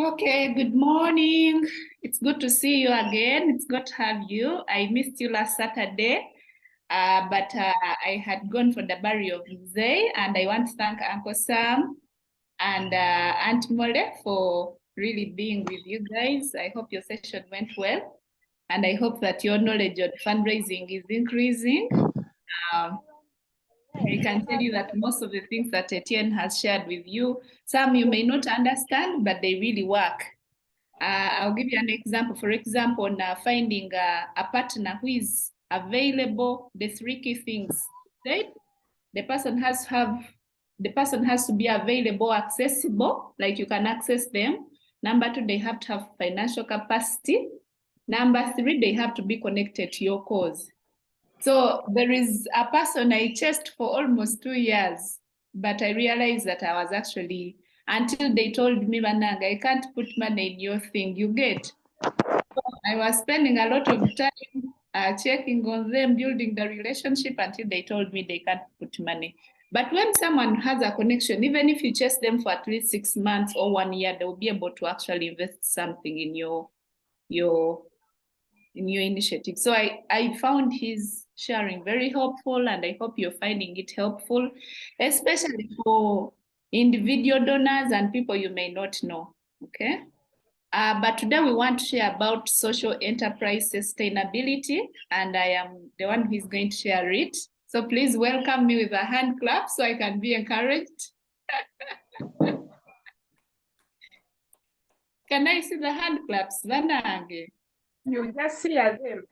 Okay, good morning. It's good to see you again. It's good to have you. I missed you last Saturday, but I had gone for the burial of Mzee, and I want to thank Uncle Sam and Aunt Mole for really being with you guys. I hope your session went well, and I hope that your knowledge on fundraising is increasing. I can tell you that most of the things that Etienne has shared with you, some you may not understand, but they really work. I'll give you an example. For example, on finding a partner who is available, the three key things, right? The person has to be available, accessible, like you can access them. Number two, they have to have financial capacity. Number three, they have to be connected to your cause. So there is a person I chased for almost 2 years, but I realized that I was actually, until they told me, Mananga, I can't put money in your thing, you get. So I was spending a lot of time checking on them, building the relationship until they told me they can't put money. But when someone has a connection, even if you chase them for at least 6 months or 1 year, they'll be able to actually invest something in your initiative. So I found his sharing very helpful, and I hope you're finding it helpful, especially for individual donors and people you may not know, okay? But today we want to share about social enterprise sustainability, and I am the one who is going to share it. So please welcome me with a hand clap so I can be encouraged. Can I see the hand claps, Vanange? You just see them.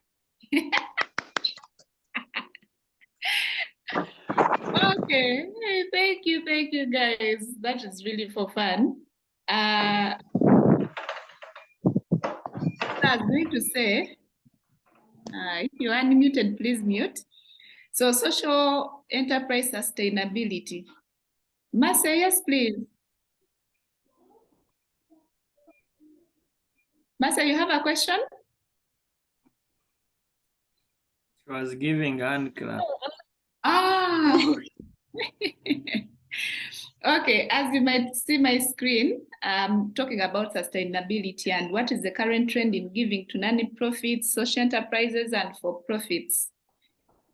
Okay, hey, thank you guys. That is really for fun. I was going to say, if you're unmuted, please mute. So social enterprise sustainability. Marcia, yes, please. Marcia, you have a question? She was giving hand clap. Ah. Okay, as you might see my screen, I'm talking about sustainability and what is the current trend in giving to non-profits, social enterprises, and for-profits.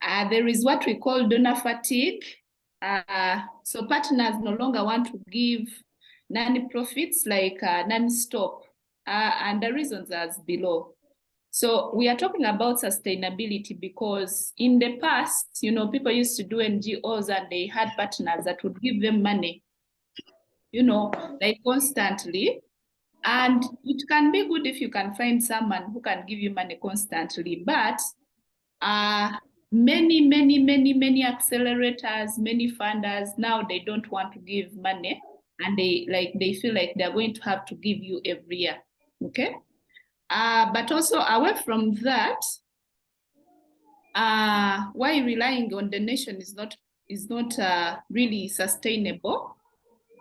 There is what we call donor fatigue. So partners no longer want to give non-profits like non-stop, and the reasons are as below. So we are talking about sustainability because in the past, you know, people used to do NGOs and they had partners that would give them money, you know, like constantly. And it can be good if you can find someone who can give you money constantly, but many accelerators, many funders, now they don't want to give money, and they feel like they're going to have to give you every year, okay? But also away from that, why relying on donation is not really sustainable.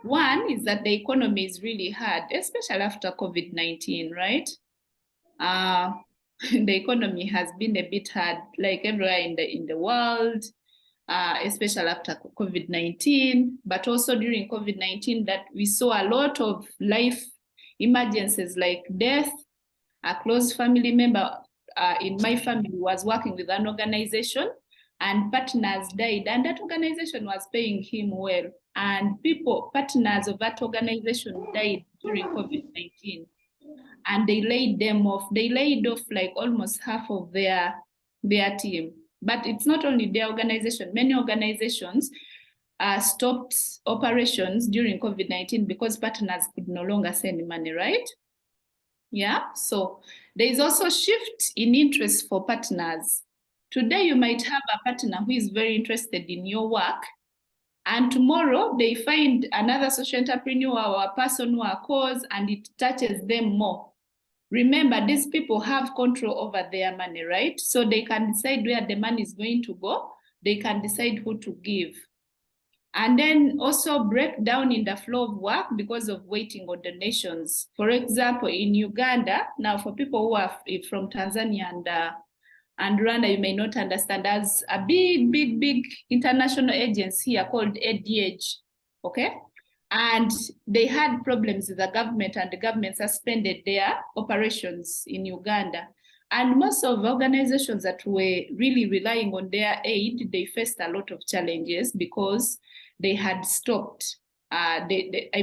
One is that the economy is really hard, especially after COVID-19, right? The economy has been a bit hard, like everywhere in the world, especially after COVID-19, but also during COVID-19 that we saw a lot of life emergencies like death. A close family member in my family was working with an organization and partners died, and that organization was paying him well. And partners of that organization died during COVID-19. And they laid them off. They laid off like almost half of their team. But it's not only their organization. Many organizations stopped operations during COVID-19 because partners could no longer send money, right? Yeah, so there is also a shift in interest for partners. Today, you might have a partner who is very interested in your work, and tomorrow they find another social entrepreneur or a person or a cause, and it touches them more. Remember, these people have control over their money, right? So they can decide where the money is going to go. They can decide who to give. And then also break down in the flow of work because of waiting on donations. For example, in Uganda, now for people who are from Tanzania and Rwanda, you may not understand, there's a big international agency here called ADH, okay? And they had problems with the government, and the government suspended their operations in Uganda. And most of the organizations that were really relying on their aid, they faced a lot of challenges because they had stopped. I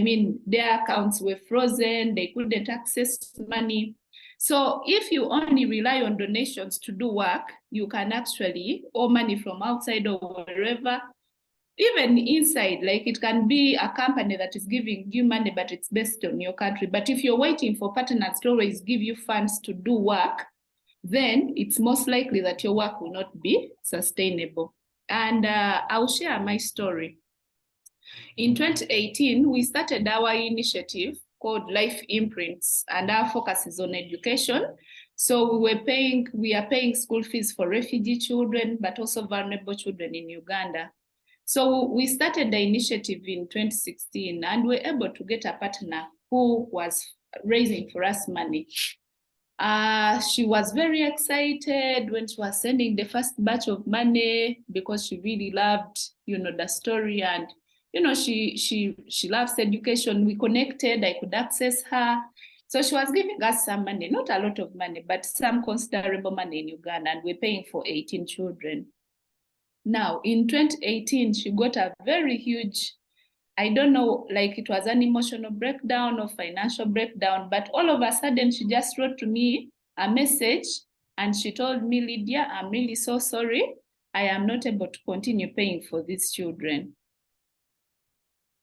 mean, their accounts were frozen, they couldn't access money. So if you only rely on donations to do work, you can actually owe money from outside or wherever, even inside. Like it can be a company that is giving you money, but it's based on your country. But if you're waiting for partners to always give you funds to do work, then it's most likely that your work will not be sustainable. And I'll share my story. In 2018, we started our initiative called Life Imprints, and our focus is on education. So we are paying school fees for refugee children, but also vulnerable children in Uganda. So we started the initiative in 2016, and we were able to get a partner who was raising for us money. She was very excited when she was sending the first batch of money because she really loved, the story, and she loves education. We connected, I could access her. So she was giving us some money, not a lot of money, but some considerable money in Uganda, and we're paying for 18 children. Now, in 2018, she got a very huge, I don't know, like it was an emotional breakdown or financial breakdown, but all of a sudden she just wrote to me a message and she told me, Lydia, I'm really so sorry. I am not able to continue paying for these children.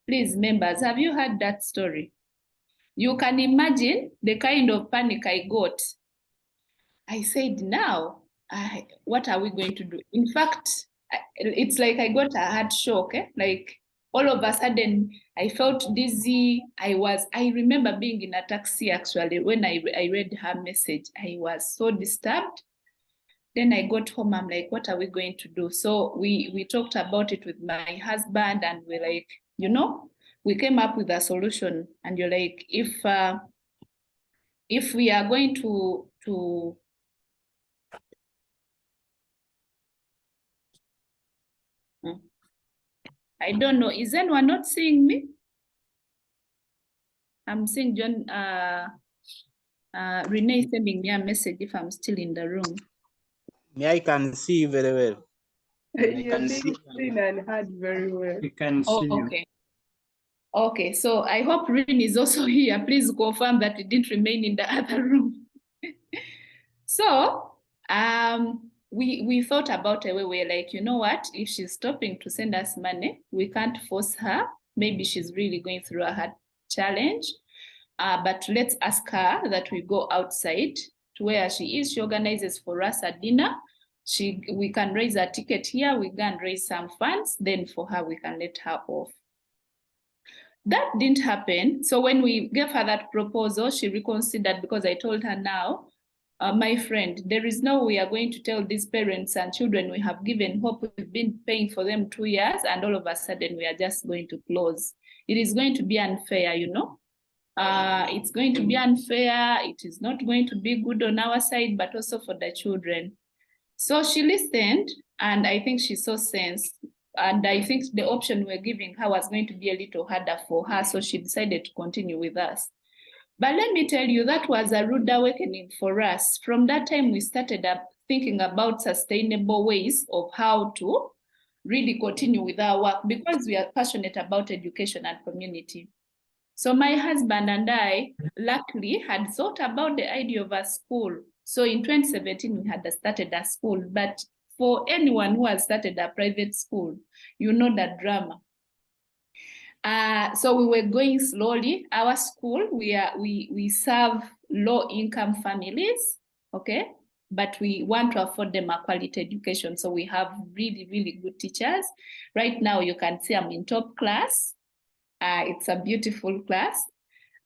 Please, members, have you heard that story? You can imagine the kind of panic I got. I said, now, what are we going to do? In fact, it's like I got a heart shock. Like all of a sudden, I felt dizzy. I remember being in a taxi actually when I read her message. I was so disturbed. Then I got home, I'm like, what are we going to do? So we talked about it with my husband, and we're like, we came up with a solution. And you're like, if we are going to I don't know, is anyone not seeing me? I'm seeing John, Renee sending me a message if I'm still in the room. Me, I can see you very well. I can see seen and heard very well. We can see you. Okay. Okay, so I hope Rin is also here. Please confirm that it didn't remain in the other room. So we thought about a way. We're like, you know what? If she's stopping to send us money, we can't force her. Maybe she's really going through a hard challenge. But let's ask her that we go outside to where she is. She organizes for us a dinner. We can raise a ticket here. We can raise some funds. Then for her, we can let her off. That didn't happen. So when we gave her that proposal, she reconsidered because I told her now, my friend, there is no way we are going to tell these parents and children we have given hope, we've been paying for them 2 years, and all of a sudden we are just going to close. It is going to be unfair, it's going to be unfair. It is not going to be good on our side, but also for the children. So she listened, and I think she saw sense. And I think the option we're giving her was going to be a little harder for her, so she decided to continue with us. But let me tell you, that was a rude awakening for us. From that time, we started up thinking about sustainable ways of how to really continue with our work, because we are passionate about education and community. So my husband and I, luckily, had thought about the idea of a school. So in 2017, we had started a school, but for anyone who has started a private school, you know the drama. So we were going slowly. Our school, we serve low-income families, okay? But we want to afford them a quality education. So we have really, really good teachers. Right now, you can see I'm in top class. It's a beautiful class.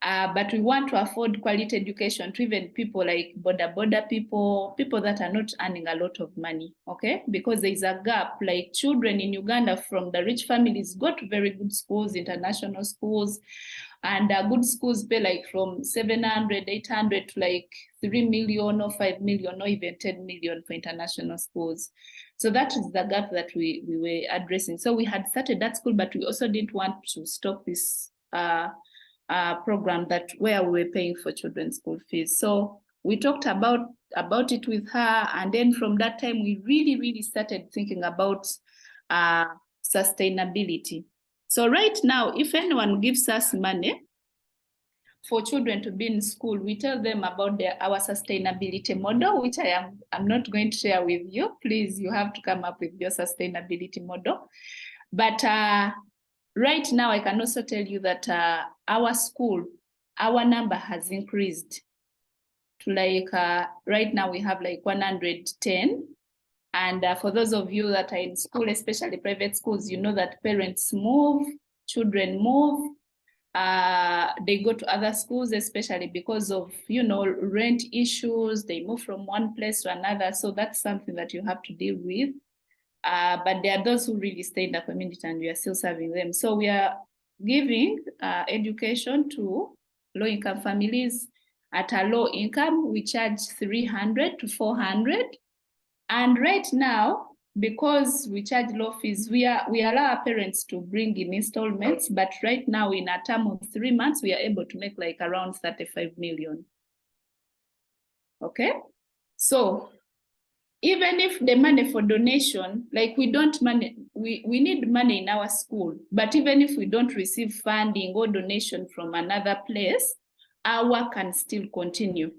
But we want to afford quality education to even people like border people that are not earning a lot of money, okay? Because there's a gap, like children in Uganda from the rich families go to very good schools, international schools, and good schools pay like from 700, 800 to like 3 million or 5 million or even 10 million for international schools. So that is the gap that we were addressing. So we had started that school, but we also didn't want to stop this program that where we were paying for children's school fees. So we talked about it with her, and then from that time we really started thinking about sustainability. So right now, if anyone gives us money for children to be in school, we tell them about our sustainability model, which I'm not going to share with you. Please, you have to come up with your sustainability model. But right now, I can also tell you that our school, our number has increased to like, right now we have like 110. And for those of you that are in school, especially private schools, you know that parents move, children move, they go to other schools, especially because of, you know, rent issues. They move from one place to another. So that's something that you have to deal with. But there are those who really stay in the community and we are still serving them. So we are giving education to low-income families. At a low income, we charge 300 to 400. And right now, because we charge low fees, we allow our parents to bring in installments. But right now, in a term of 3 months, we are able to make like around 35 million. Okay, so even if the money for donation, like we need money in our school, but even if we don't receive funding or donation from another place, our work can still continue.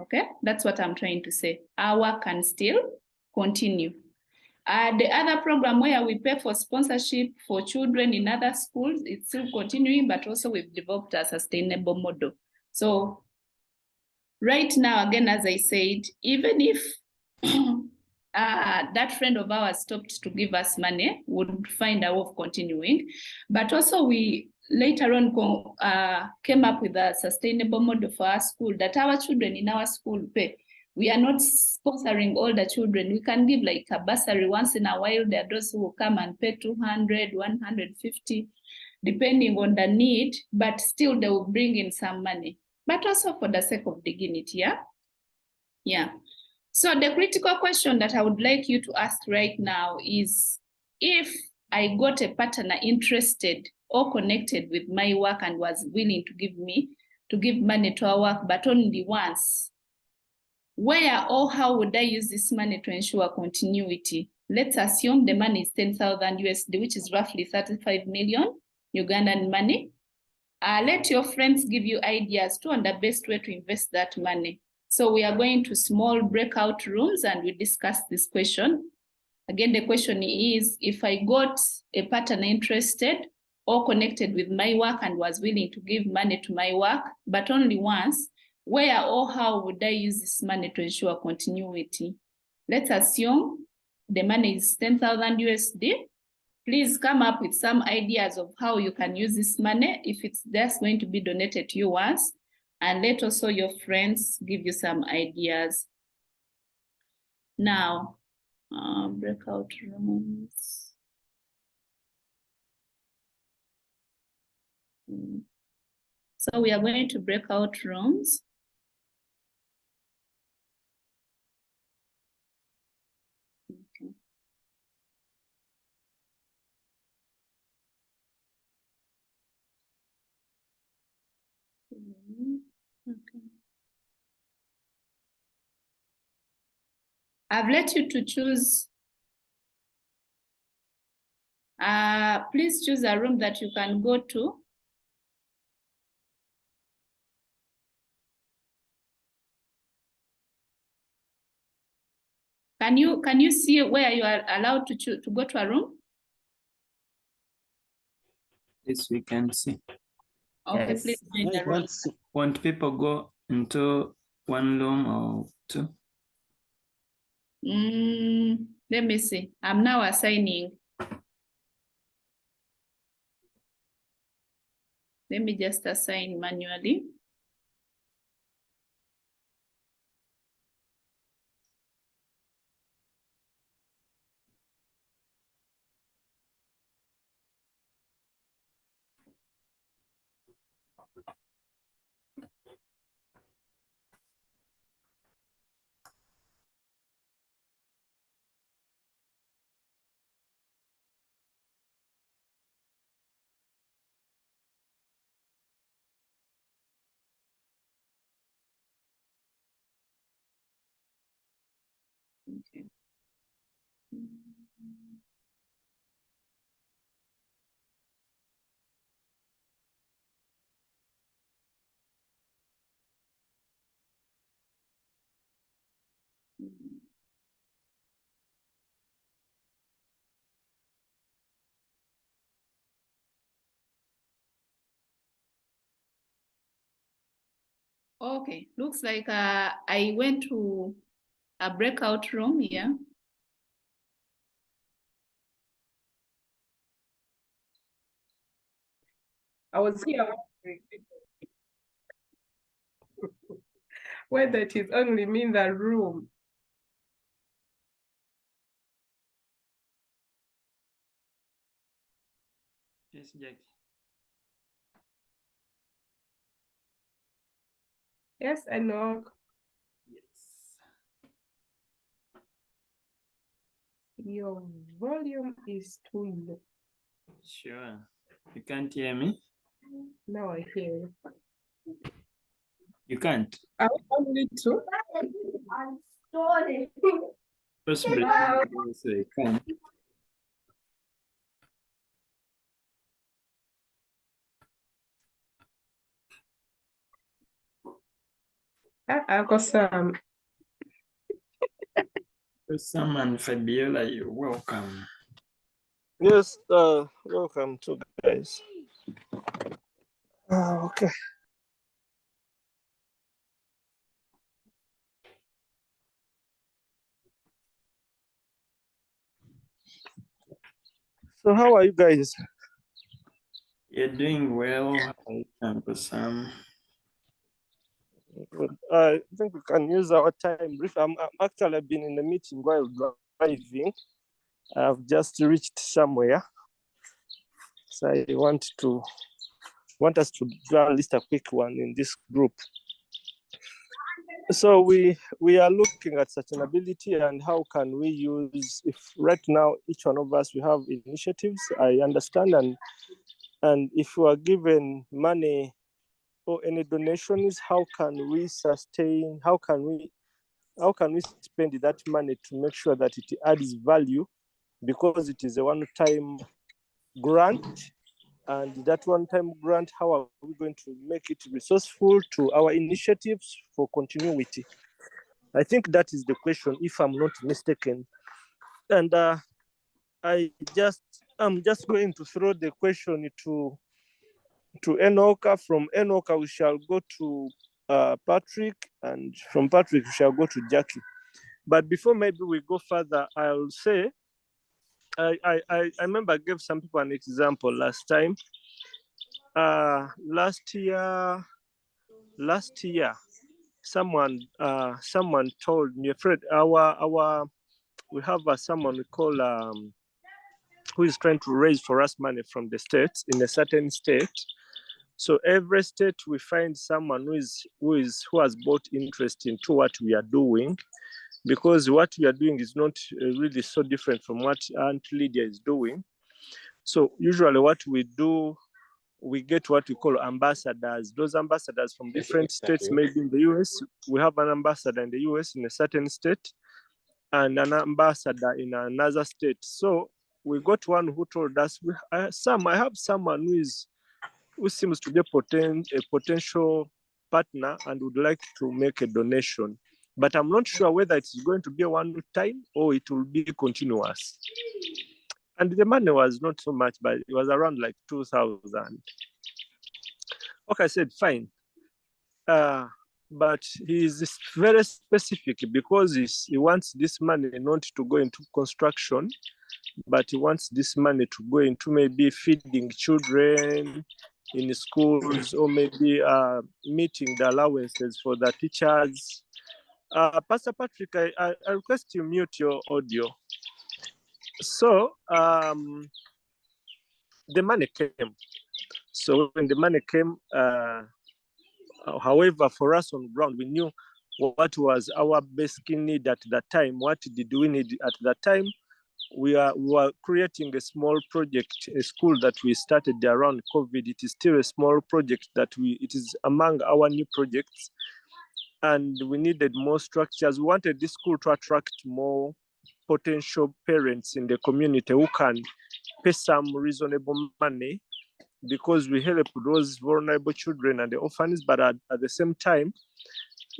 Okay, that's what I'm trying to say. Our work can still continue. The other program where we pay for sponsorship for children in other schools, it's still continuing, but also we've developed a sustainable model. So right now, again, as I said, even if that friend of ours stopped to give us money, would find a way of continuing. But also we later on came up with a sustainable model for our school that our children in our school pay. We are not sponsoring all the children. We can give like a bursary once in a while. There are those who will come and pay 200, 150, depending on the need, but still they will bring in some money. But also for the sake of dignity, yeah? Yeah. So the critical question that I would like you to ask right now is, if I got a partner interested or connected with my work and was willing to give money to our work, but only once, where or how would I use this money to ensure continuity? Let's assume the money is 10,000 USD, which is roughly 35 million Ugandan money. Let your friends give you ideas too on the best way to invest that money. So we are going to small breakout rooms and we discuss this question. Again, the question is, if I got a partner interested or connected with my work and was willing to give money to my work, but only once, where or how would I use this money to ensure continuity? Let's assume the money is 10,000 USD. Please come up with some ideas of how you can use this money if it's just going to be donated to you once, and let also your friends give you some ideas. Now, breakout rooms. So we are going to breakout rooms. Okay. Okay. I've let you to choose. Please choose a room that you can go to. Can you see where you are allowed to go to a room? Yes, we can see. Okay, Yes. please join the room. Want people go into one room or two? Let me see. I'm now assigning. Let me just assign manually. Okay. Okay, looks like I went to a breakout room here. I was here whether it is only me in the room. Yes, Jackie. Yes, I know. Yes. Your volume is too low. Sure. You can't hear me? Now I hear you. You can't. I only two. Possibly. So you can't. I've got some. Someone, Fabiola, you're welcome. Yes, welcome to guys. Okay. So how are you guys? You're doing well, Uncle Sam. Good. I think we can use our time brief. I'm actually been in the meeting while driving. I've just reached somewhere. So I want us to do at least a quick one in this group. So we are looking at sustainability and how can we use, if right now each one of us we have initiatives, I understand, and if we are given money or any donations, how can we sustain, how can we spend that money to make sure that it adds value, because it is a one-time grant, and that one-time grant, how are we going to make it resourceful to our initiatives for continuity? I think that is the question, if I'm not mistaken. And I'm just going to throw the question to Enoka. From Enoka, we shall go to Patrick, and from Patrick, we shall go to Jackie. But before maybe we go further, I'll say, I remember I gave some people an example last time. Last year, someone told me, Fred, we have someone we call who is trying to raise for us money from the states in a certain state. So every state we find someone who has bought interest into what we are doing, because what we are doing is not really so different from what Aunt Lydia is doing. So usually what we do, we get what we call ambassadors. Those ambassadors from different states, maybe in the US, we have an ambassador in the US in a certain state and an ambassador in another state. So we got one who told us, I have someone who seems to be a potential partner and would like to make a donation, but I'm not sure whether it's going to be a one time or it will be continuous. And the money was not so much, but it was around like 2,000. Okay, I said, fine. But he is very specific, because he wants this money not to go into construction, but he wants this money to go into maybe feeding children in schools, or maybe meeting the allowances for the teachers. Pastor Patrick, I request you mute your audio. So the money came. So when the money came, however, for us on ground, we knew what was our basic need at that time. What did we need at that time? We were creating a small project, a school that we started around COVID. It is still a small project it is among our new projects. and we needed more structures. We wanted this school to attract more potential parents in the community who can pay some reasonable money, because we help those vulnerable children and the orphans, but at the same time,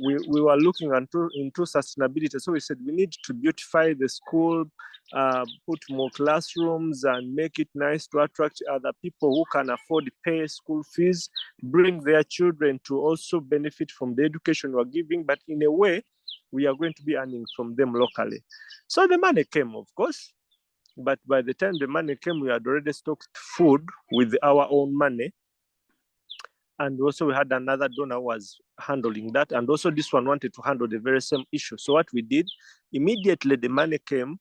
we were looking into sustainability. So we said we need to beautify the school, put more classrooms and make it nice to attract other people who can afford to pay school fees, bring their children to also benefit from the education we're giving, but in a way, we are going to be earning from them locally. So the money came, of course, but by the time the money came, we had already stocked food with our own money. And also we had another donor who was handling that. And also this one wanted to handle the very same issue. So what we did, immediately the money came,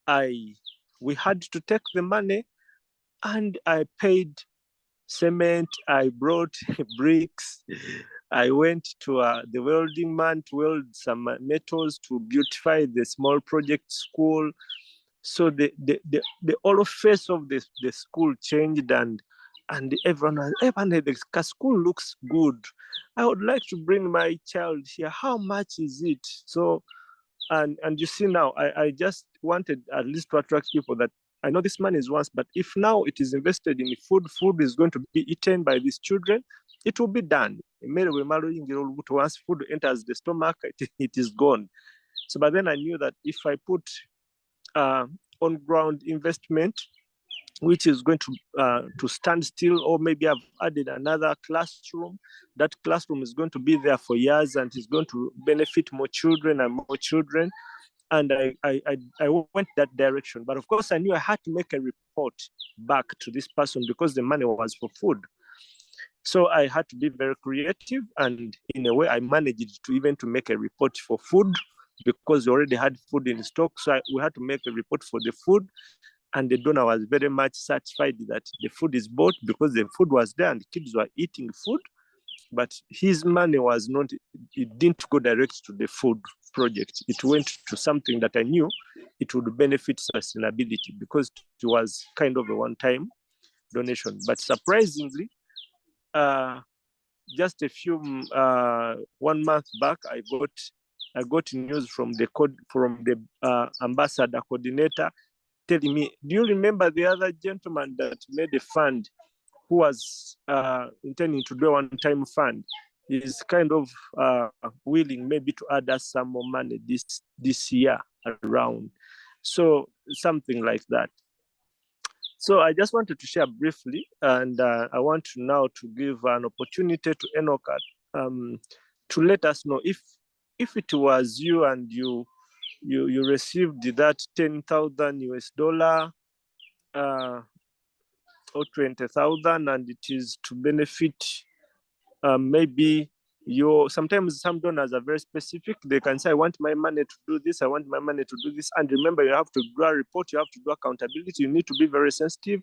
we had to take the money and I paid cement, I brought bricks, I went to the welding man to weld some metals to beautify the small project school. So the whole face of the school changed, and everyone the school looks good. I would like to bring my child here. How much is it? So, and you see now, I just wanted at least to attract people that I know this money is once, but if now it is invested in food is going to be eaten by these children, it will be done. Once food enters the stomach, it is gone. So, but then I knew that if I put on-ground investment, which is going to stand still, or maybe I've added another classroom. That classroom is going to be there for years and is going to benefit more children and more children. And I went that direction. But of course, I knew I had to make a report back to this person because the money was for food. So I had to be very creative, and in a way, I managed to even to make a report for food because we already had food in stock. So we had to make a report for the food. And the donor was very much satisfied that the food is bought because the food was there and the kids were eating food. But his money was not, it didn't go direct to the food project. It went to something that I knew it would benefit sustainability because it was kind of a one-time donation. But surprisingly, just a few 1 month back, I got news from the ambassador coordinator telling me, do you remember the other gentleman that made a fund who was intending to do a one-time fund? He's kind of willing maybe to add us some more money this year around. So something like that. So I just wanted to share briefly, and I want now to give an opportunity to Enoch to let us know if it was you and you received that 10,000 US dollar or 20,000, and it is to benefit maybe sometimes some donors are very specific. They can say, I want my money to do this, I want my money to do this. And remember, you have to do a report, you have to do accountability, you need to be very sensitive.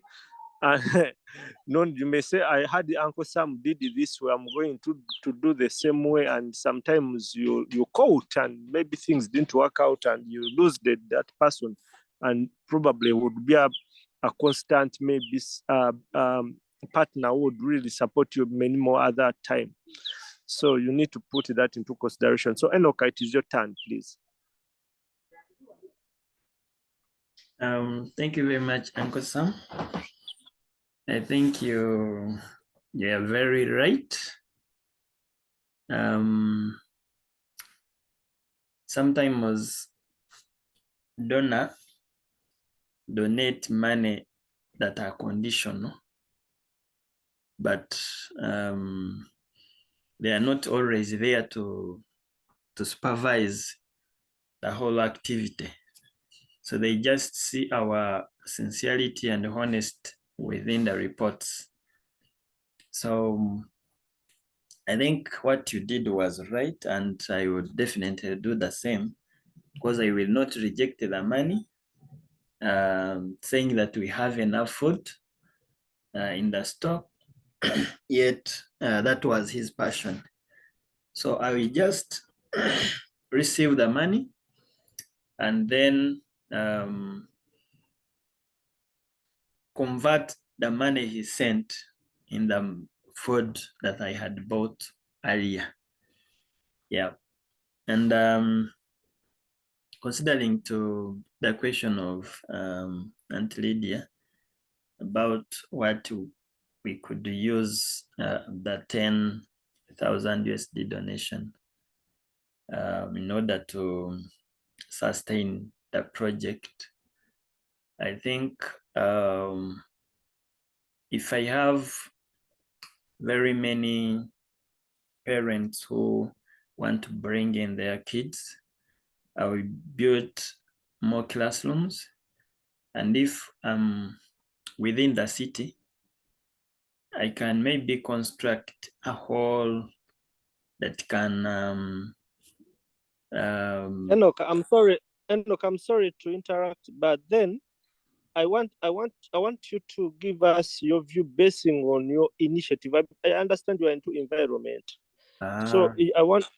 You may say, I had the Uncle Sam did this way, I'm going to do the same way. And sometimes you quote and maybe things didn't work out and you lose that person, and probably would be a constant maybe partner who would really support you many more other time. So you need to put that into consideration. So Enoch, it is your turn, please. Thank you very much, Uncle Sam. I think you are very right. Sometimes donor donate money that are conditional, but they are not always there to supervise the whole activity. So they just see our sincerity and honest within the reports. So I think what you did was right, and I would definitely do the same, because I will not reject the money, saying that we have enough food in the stock, yet that was his passion. So I will just receive the money and then convert the money he sent in the food that I had bought earlier. Yeah. And considering to the question of Aunt Lydia about what we could use the 10,000 USD donation in order to sustain the project. I think if I have very many parents who want to bring in their kids, I will build more classrooms. And if I'm within the city, I can maybe construct a hall that can Enoch, I'm sorry to interrupt, but then I want you to give us your view basing on your initiative. I understand you are into environment, so I want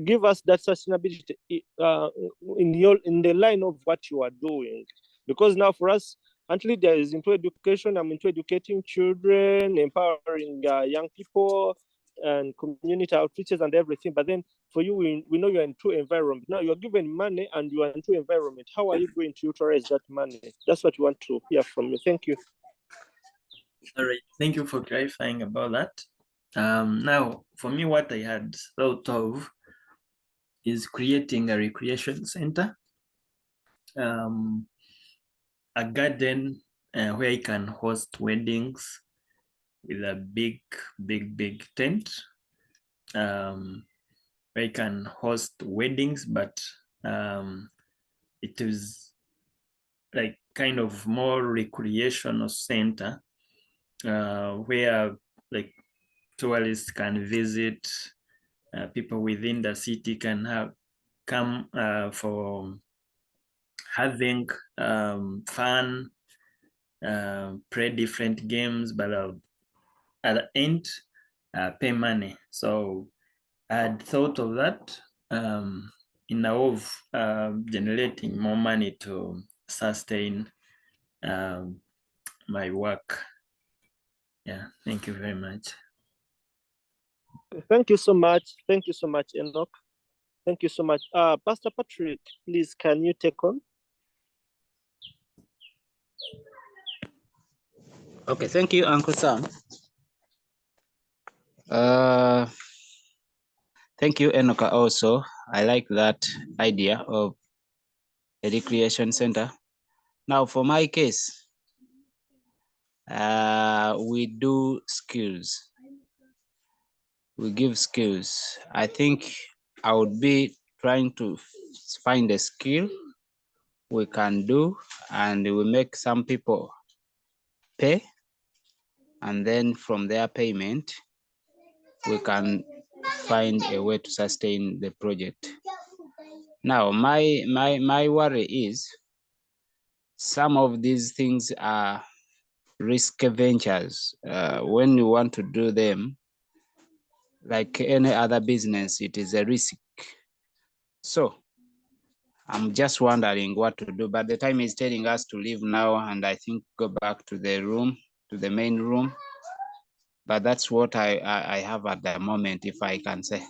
give us that sustainability in the line of what you are doing, because now for us, until there is into education, I'm into educating children, empowering young people, and community outreaches and everything. But then for you, we know you're into environment. Now you're given money and you are into environment. How are you going to utilize that money? That's what we want to hear from you. Thank you. All right, thank you for clarifying about that. Now, for me, what I had thought of is creating a recreation center, a garden where you can host weddings with a big tent, where you can host weddings, but it is like kind of more recreational center where like tourists can visit, people within the city can come for having fun, play different games, but at the end, pay money. So I had thought of that in a way of generating more money to sustain my work. Yeah, thank you very much. Thank you so much. Thank you so much, Enoch. Thank you so much. Pastor Patrick, please, can you take on? Okay, thank you, Uncle Sam. Thank you, Enoka, also. I like that idea of a recreation center. Now, for my case, we do skills. We give skills. I think I would be trying to find a skill we can do, and we make some people pay, and then from their payment, we can find a way to sustain the project. Now, my worry is some of these things are risky ventures. When you want to do them, like any other business, it is a risk. So I'm just wondering what to do, but the time is telling us to leave now, and I think go back to the room, to the main room. But that's what I have at the moment, if I can say.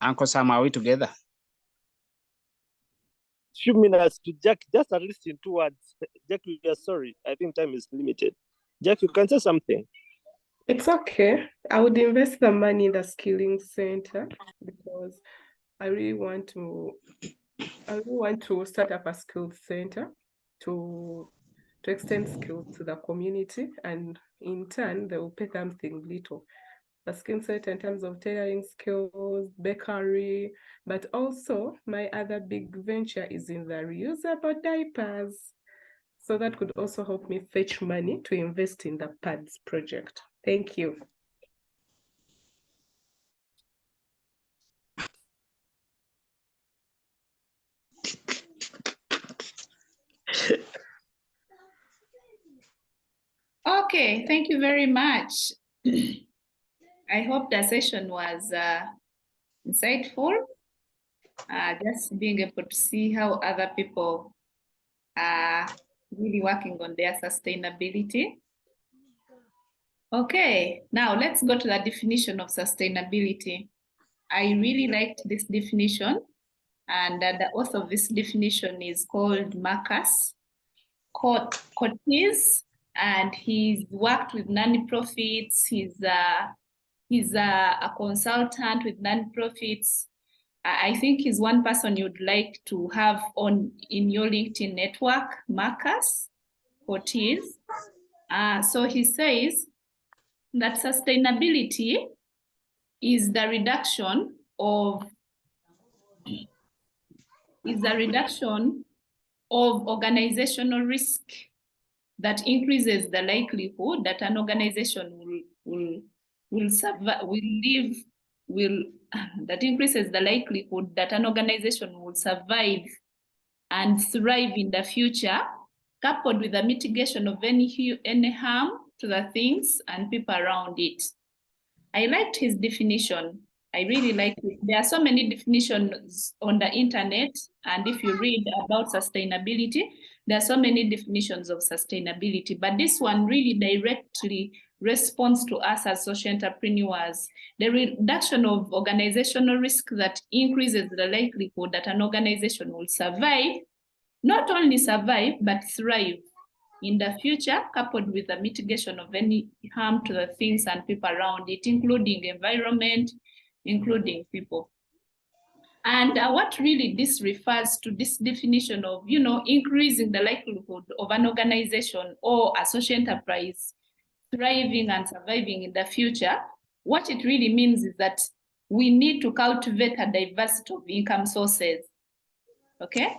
Uncle Sam, are we together? Few minutes to Jack, just at least in 2 words. Jack, we are sorry. I think time is limited. Jack, you can say something. It's okay. I would invest the money in the skilling center because I really want to start up a skills center to extend skills to the community, and in turn they will pay something little. The skill set in terms of tailoring skills, bakery, but also my other big venture is in the reusable diapers. So that could also help me fetch money to invest in the pads project. Thank you. Okay, thank you very much. I hope the session was insightful. Just being able to see how other people are really working on their sustainability. Okay, now let's go to the definition of sustainability. I really liked this definition, and the author of this definition is called Marcus Cortez, and he's worked with non-profits. He's a consultant with non-profits. I think he's one person you'd like to have in your LinkedIn network, Marcus Cortez. So he says that sustainability is the reduction of organizational risk that increases the likelihood that an organization that increases the likelihood that an organization will survive and thrive in the future, coupled with the mitigation of any harm to the things and people around it. I liked his definition. I really liked it. There are so many definitions on the internet, and if you read about sustainability, there are so many definitions of sustainability, but this one really directly responds to us as social entrepreneurs. The reduction of organizational risk that increases the likelihood that an organization will survive, not only survive, but thrive in the future, coupled with the mitigation of any harm to the things and people around it, including environment, including people. And what really this refers to, this definition of, increasing the likelihood of an organization or a social enterprise thriving and surviving in the future, what it really means is that we need to cultivate a diversity of income sources, okay?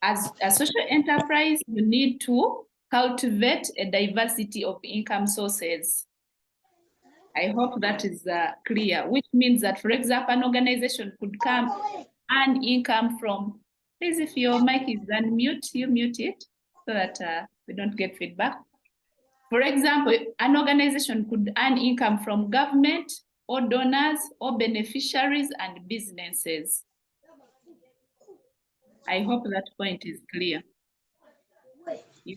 As a social enterprise, you need to cultivate a diversity of income sources. I hope that is clear, which means that, for example, an organization could come and income from, please, if your mic is unmute, you mute it so that we don't get feedback. For example, an organization could earn income from government or donors or beneficiaries and businesses. I hope that point is clear. Yeah.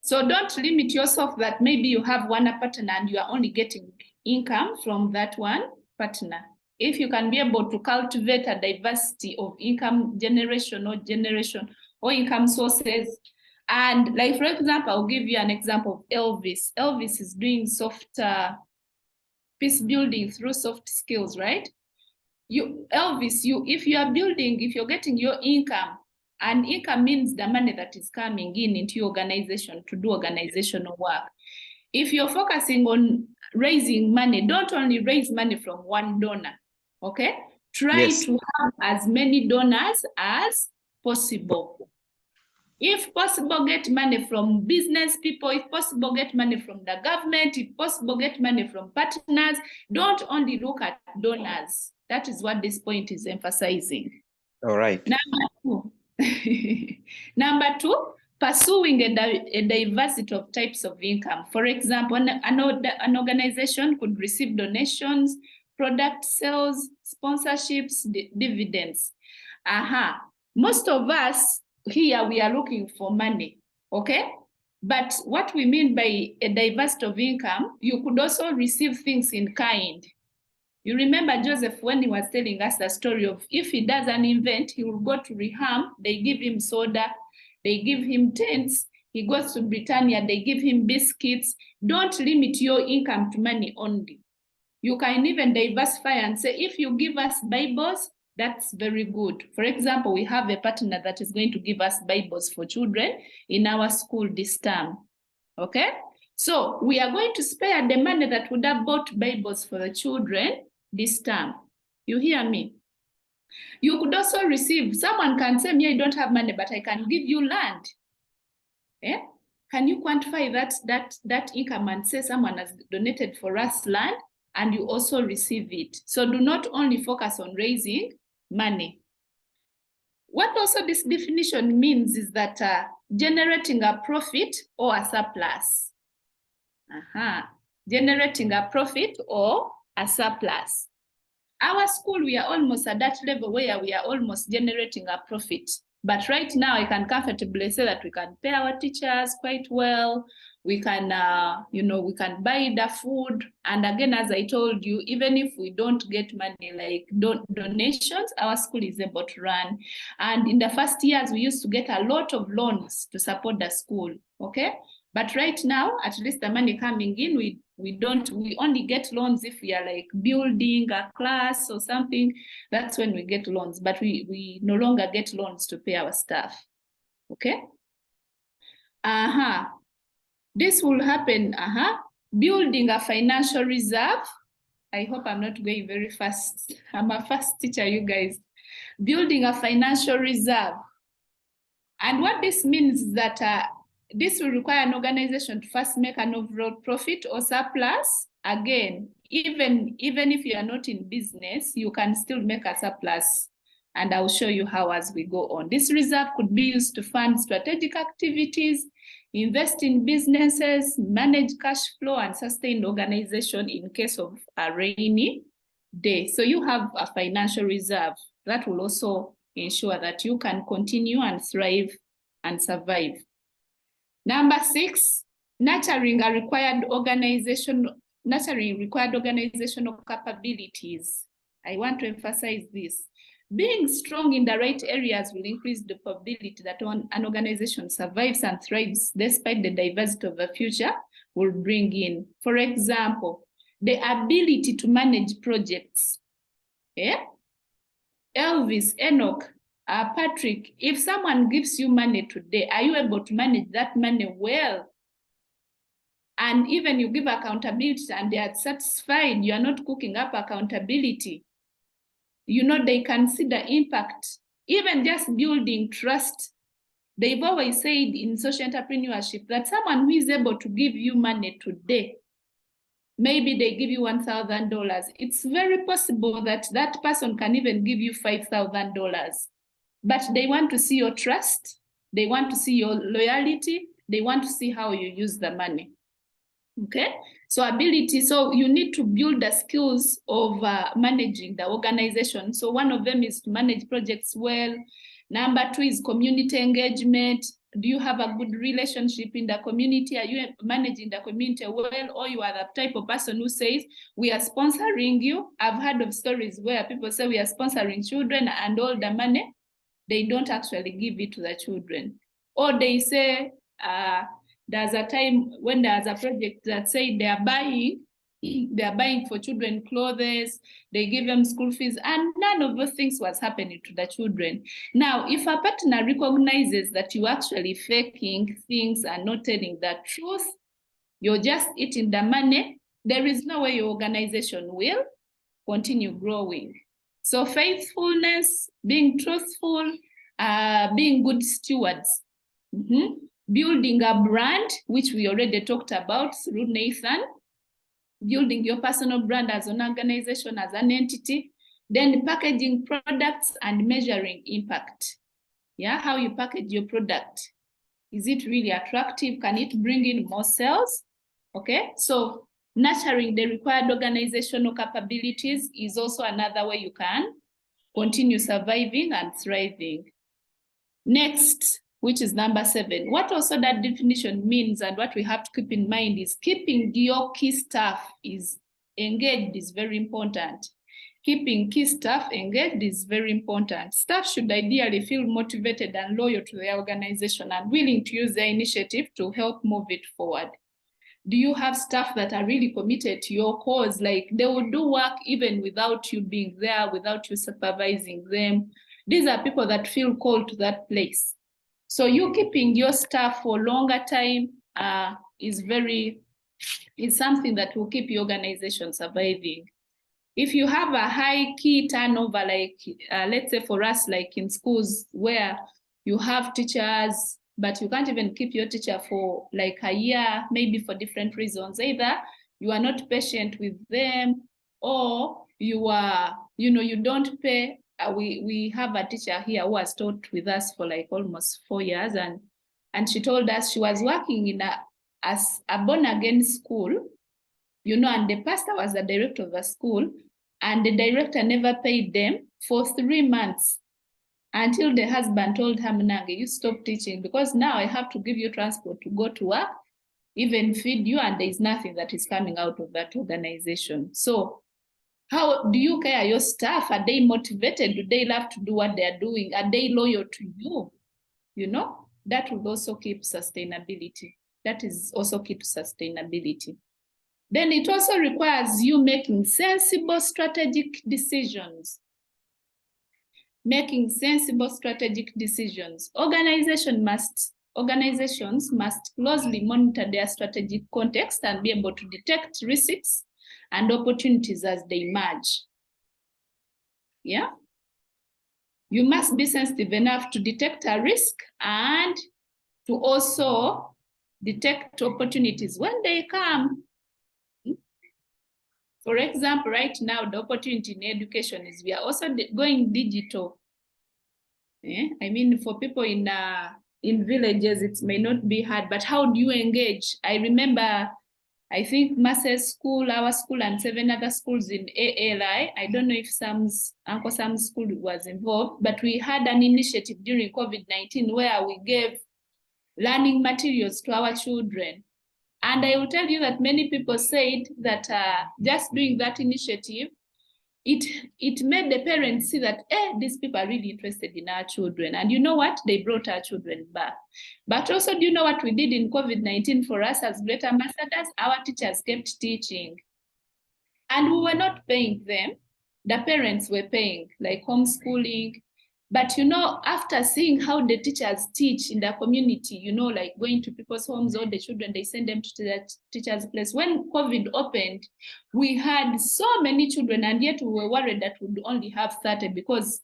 So don't limit yourself that maybe you have one partner and you are only getting income from that one partner. If you can be able to cultivate a diversity of income generation or income sources, and like, for example, I'll give you an example of Elvis. Elvis is doing peace building through soft skills, right? Elvis, if you're getting your income, and income means the money that is coming into your organization to do organizational work. If you're focusing on raising money, don't only raise money from one donor, okay? Try to have as many donors as possible. If possible, get money from business people. If possible, get money from the government. If possible, get money from partners. Don't only look at donors. That is what this point is emphasizing. All right. Number two, pursuing a diversity of types of income. For example, an organization could receive donations, product sales, sponsorships, dividends. Most of us here, we are looking for money, okay? But what we mean by a diversity of income, you could also receive things in kind. You remember Joseph when he was telling us the story of, if he does an event, he will go to Reham, they give him soda, they give him tents. He goes to Britannia, they give him biscuits. Don't limit your income to money only. You can even diversify and say, if you give us Bibles, that's very good. For example, we have a partner that is going to give us Bibles for children in our school this term, okay? So we are going to spare the money that would have bought Bibles for the children this term. You hear me? You could also receive, someone can say, me, I don't have money, but I can give you land. Yeah? Can you quantify that income and say someone has donated for us land and you also receive it? So do not only focus on raising money. What also this definition means is that generating a profit or a surplus. Generating a profit or a surplus. Our school, we are almost at that level where we are almost generating a profit. But right now, I can comfortably say that we can pay our teachers quite well. We can, we can buy the food. And again, as I told you, even if we don't get money like donations, our school is able to run. And in the first years, we used to get a lot of loans to support the school, okay? But right now, at least the money coming in, we only get loans if we are like building a class or something. That's when we get loans, but we no longer get loans to pay our staff, okay? This will happen, building a financial reserve. I hope I'm not going very fast. I'm a fast teacher, you guys. Building a financial reserve. And what this means is that this will require an organization to first make an overall profit or surplus. Again, even if you are not in business, you can still make a surplus. And I'll show you how as we go on. This reserve could be used to fund strategic activities, invest in businesses, manage cash flow, and sustain organization in case of a rainy day. So you have a financial reserve that will also ensure that you can continue and thrive and survive. Number 6, nurturing required organizational capabilities. I want to emphasize this. Being strong in the right areas will increase the probability that an organization survives and thrives despite the diversity of the future will bring in. For example, the ability to manage projects. Yeah? Elvis, Enoch, Patrick, if someone gives you money today, are you able to manage that money well? And even you give accountability and they are satisfied, you are not cooking up accountability. You know, they can see the impact, even just building trust. They've always said in social entrepreneurship that someone who is able to give you money today, maybe they give you $1,000. It's very possible that that person can even give you $5,000. But they want to see your trust. They want to see your loyalty. They want to see how you use the money. Okay, so ability, so you need to build the skills of managing the organization. So one of them is to manage projects well. Number 2 is community engagement. Do you have a good relationship in the community? Are you managing the community well? Or you are the type of person who says, we are sponsoring you. I've heard of stories where people say we are sponsoring children and all the money, they don't actually give it to the children. Or they say, there's a time when there's a project that say they are buying for children clothes, they give them school fees, and none of those things was happening to the children. Now, if a partner recognizes that you actually faking things and not telling the truth, you're just eating the money, there is no way your organization will continue growing. So faithfulness, being truthful, being good stewards. Building a brand, which we already talked about through Nathan, building your personal brand as an organization, as an entity, then packaging products and measuring impact. Yeah, how you package your product. Is it really attractive? Can it bring in more sales? Okay, so nurturing the required organizational capabilities is also another way you can continue surviving and thriving. Next, which is number 7. What also that definition means and what we have to keep in mind is keeping your key staff is engaged is very important. Keeping key staff engaged is very important. Staff should ideally feel motivated and loyal to their organization and willing to use their initiative to help move it forward. Do you have staff that are really committed to your cause? Like they will do work even without you being there, without you supervising them. These are people that feel called to that place. So you keeping your staff for longer time is something that will keep your organization surviving. If you have a high key turnover, like let's say for us, like in schools where you have teachers, but you can't even keep your teacher for like a year, maybe for different reasons. Either you are not patient with them, or you are, you don't pay. We have a teacher here who has taught with us for like almost 4 years, and she told us she was working in a born-again school, and the pastor was the director of the school, and the director never paid them for 3 months. until the husband told her, Mnange, you stop teaching because now I have to give you transport to go to work, even feed you, and there's nothing that is coming out of that organization. So how do you care your staff? Are they motivated? Do they love to do what they're doing? Are they loyal to you? You know, that will also keep sustainability. That is also key to sustainability. Then it also requires you making sensible strategic decisions. Making sensible strategic decisions. Organizations must closely monitor their strategic context and be able to detect risks and opportunities as they emerge. Yeah. You must be sensitive enough to detect a risk and to also detect opportunities when they come. For example, right now, the opportunity in education is we are also going digital. I mean, for people in villages, it may not be hard, but how do you engage? I remember, I think Massa's school, our school, and 7 other schools in ALI. I don't know if Uncle Sam's school was involved, but we had an initiative during COVID-19 where we gave learning materials to our children. And I will tell you that many people said that just doing that initiative, it made the parents see that these people are really interested in our children. And you know what? They brought our children back. But also, do you know what we did in COVID-19 for us as great ambassadors? Our teachers kept teaching. And we were not paying them. The parents were paying, like homeschooling. But, you know, after seeing how the teachers teach in the community, you know, like going to people's homes, all the children, they send them to the teacher's place. When COVID opened, we had so many children, and yet we were worried that we'd only have 30 because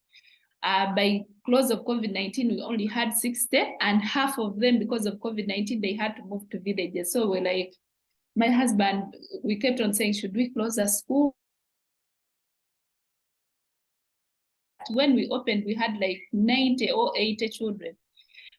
by close of COVID-19, we only had 60, and half of them, because of COVID-19, they had to move to villages. So we're like, my husband, we kept on saying, should we close the school? When we opened, we had like 90 or 80 children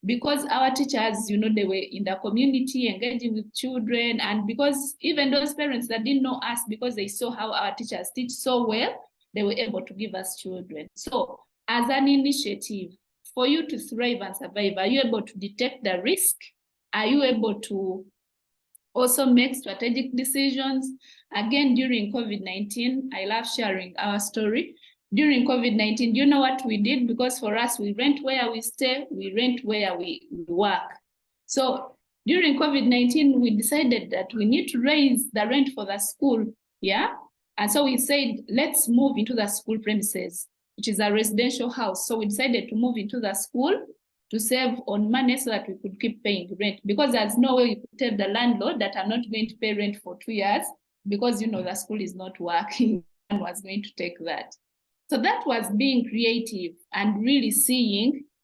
because our teachers, you know, they were in the community engaging with children. And because even those parents that didn't know us, because they saw how our teachers teach so well, they were able to give us children. So as an initiative, for you to thrive and survive, are you able to detect the risk? Are you able to also make strategic decisions? Again, during COVID-19, I love sharing our story. During COVID-19, do you know what we did? Because for us, we rent where we stay, we rent where we work. So during COVID-19, we decided that we need to raise the rent for the school, yeah? And so we said, let's move into the school premises, which is a residential house. So we decided to move into the school to save on money so that we could keep paying rent. Because there's no way you could tell the landlord that I'm not going to pay rent for 2 years because, you know, the school is not working and was going to take that. So that was being creative and really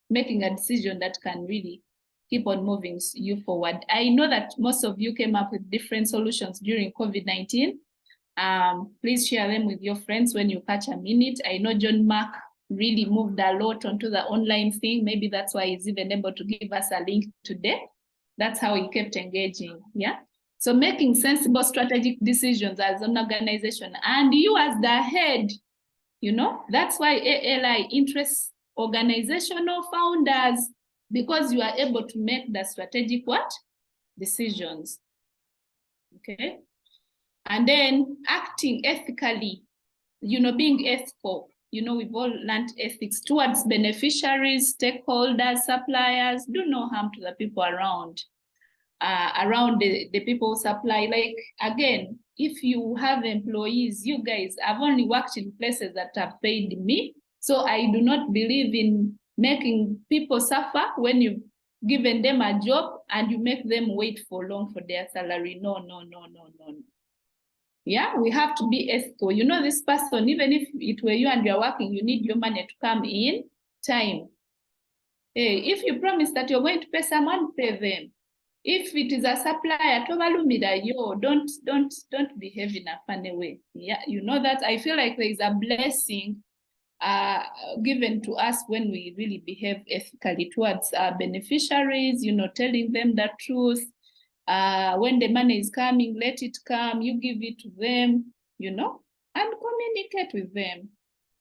making a decision that can really keep on moving you forward. I know that most of you came up with different solutions during COVID-19. Please share them with your friends when you catch a minute. I know John Mark really moved a lot onto the online thing. Maybe that's why he's even able to give us a link today. That's how he kept engaging, yeah? So making sensible strategic decisions as an organization, and you as the head, you know, that's why ALI interests organizational founders, because you are able to make the strategic decisions, okay? And then acting ethically, you know, being ethical. You know, we've all learned ethics towards beneficiaries, stakeholders, suppliers. Do no harm to the people around the people who supply. Like, again, if you have employees, you guys, I've only worked in places that have paid me. So I do not believe in making people suffer when you've given them a job and you make them wait for long for their salary. No. Yeah, we have to be ethical. You know, this person, even if it were you and you're working, you need your money to come in time. Hey, if you promise that you're going to pay someone, pay them. If it is a supplier, don't behave in a funny way. Yeah, you know that. I feel like there is a blessing given to us when we really behave ethically towards our beneficiaries, you know, telling them the truth. When the money is coming, let it come, you give it to them, you know, and communicate with them.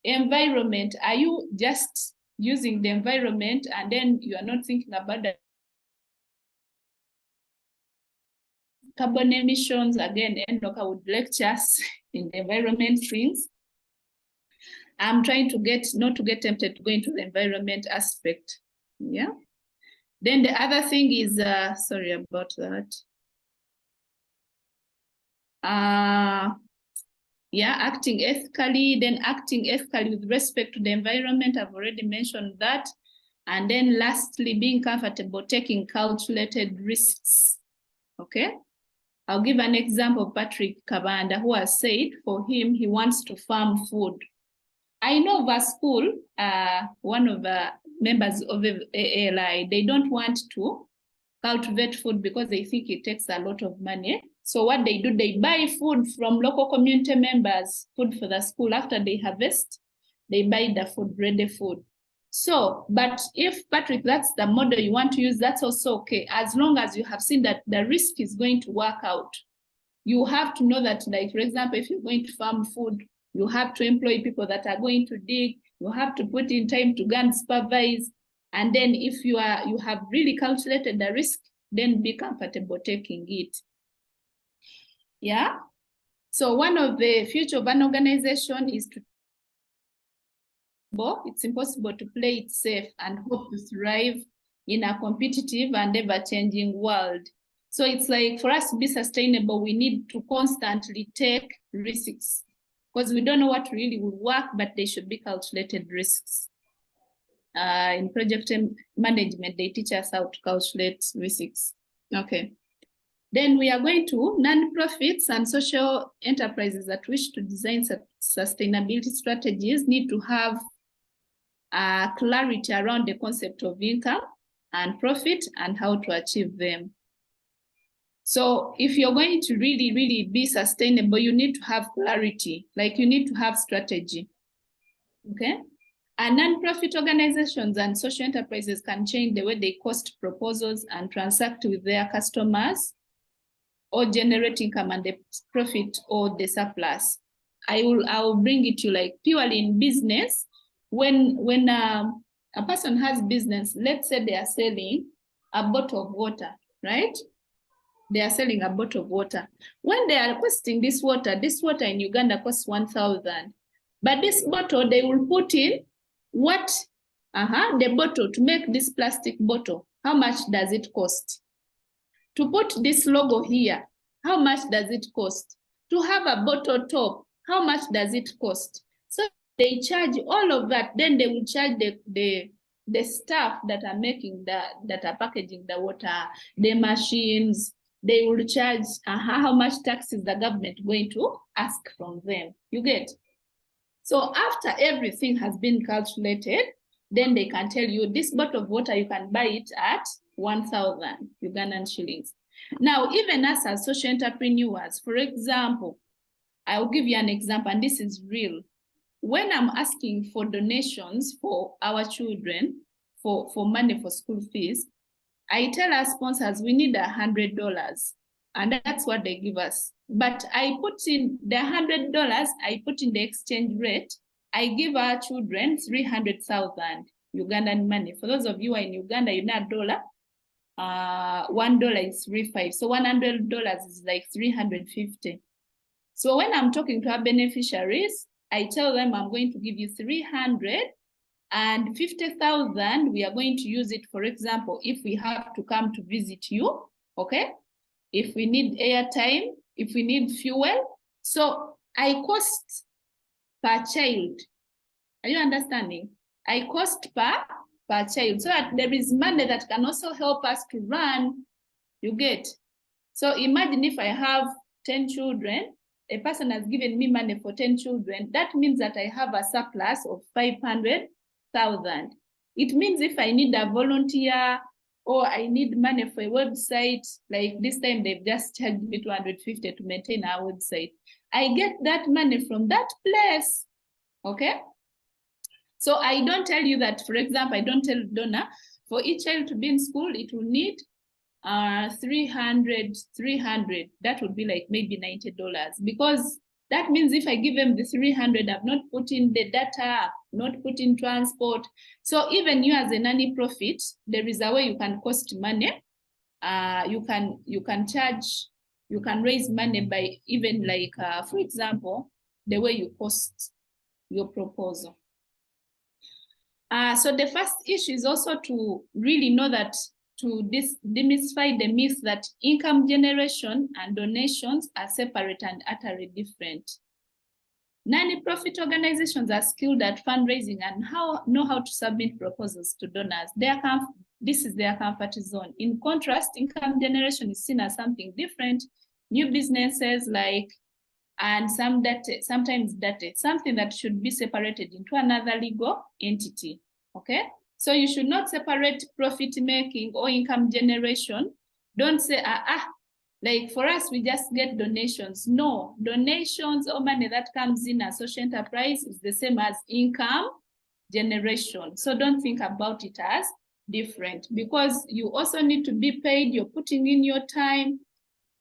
Environment, are you just using the environment, and then you are not thinking about the carbon emissions. Again, Enoka would lecture us in the environment things. I'm trying to not to get tempted to go into the environment aspect. Yeah. Then the other thing is, sorry about that. Yeah, acting ethically, then acting ethically with respect to the environment. I've already mentioned that. And then lastly, being comfortable taking calculated risks. Okay. I'll give an example of Patrick Kabanda, who has said for him, he wants to farm food. I know of a school, one of the members of the ALI, they don't want to cultivate food because they think it takes a lot of money. So what they do, they buy food from local community members, food for the school. After they harvest, they buy the food, ready food. So, but if Patrick, that's the model you want to use, that's also okay. As long as you have seen that the risk is going to work out. You have to know that, like, for example, if you're going to farm food, you have to employ people that are going to dig. You have to put in time to go and supervise. And then if you have really calculated the risk, then be comfortable taking it. Yeah. So one of the future of an organization is to, it's impossible to play it safe and hope to thrive in a competitive and ever-changing world. So it's like, for us to be sustainable, we need to constantly take risks, because we don't know what really will work, but they should be calculated risks. In project management, they teach us how to calculate risks. Okay. Then we are going to non-profits and social enterprises that wish to design sustainability strategies need to have clarity around the concept of income and profit and how to achieve them. So if you're going to really, really be sustainable, you need to have clarity, like you need to have strategy, okay? And non-profit organizations and social enterprises can change the way they cost proposals and transact with their customers, or generate income and the profit or the surplus. I will bring it to you, like purely in business. When a person has business, let's say they are selling a bottle of water, right? They are selling a bottle of water. When they are costing this water in Uganda costs 1,000. But this bottle, they will put in what, the bottle, to make this plastic bottle, how much does it cost? To put this logo here, how much does it cost? To have a bottle top, how much does it cost? So they charge all of that, then they will charge the staff that are making that are packaging the water, the machines. They will charge how much tax is the government going to ask from them. You get? So after everything has been calculated, then they can tell you this bottle of water, you can buy it at 1,000 Ugandan shillings. Now, even us as social entrepreneurs, for example, I'll give you an example, and this is real. When I'm asking for donations for our children, for money for school fees, I tell our sponsors we need $100, and that's what they give us. But I put in the $100, I put in the exchange rate, I give our children 300,000 Ugandan money. For those of you who are in Uganda, you know $1. $1 is 3.5. So $100 is like 350. So when I'm talking to our beneficiaries, I tell them I'm going to give you 300. And 50,000, we are going to use it, for example, if we have to come to visit you, okay? If we need airtime, if we need fuel. So I cost per child. Are you understanding? I cost per child, so that there is money that can also help us to run, you get? So imagine if I have 10 children, a person has given me money for 10 children, that means that I have a surplus of 500,000. It means if I need a volunteer or I need money for a website, like this time they've just charged me 250 to maintain our website, I get that money from that place, okay? So I don't tell you that, for example, I don't tell donor, for each child to be in school, it will need 300, that would be like maybe $90, because That means if I give them the 300, I've not put in the data, not put in transport. So even you as a nanny profit, there is a way you can cost money. You can charge, you can raise money by even like, for example, the way you cost your proposal. So the first issue is also to really know that, to demystify the myth that income generation and donations are separate and utterly different. Non-profit organizations are skilled at fundraising and know how to submit proposals to donors. This is their comfort zone. In contrast, income generation is seen as something different. New businesses and sometimes something that should be separated into another legal entity, okay? So you should not separate profit making or income generation. Don't say, like for us, we just get donations. No, donations or money that comes in as social enterprise is the same as income generation. So don't think about it as different, because you also need to be paid. You're putting in your time.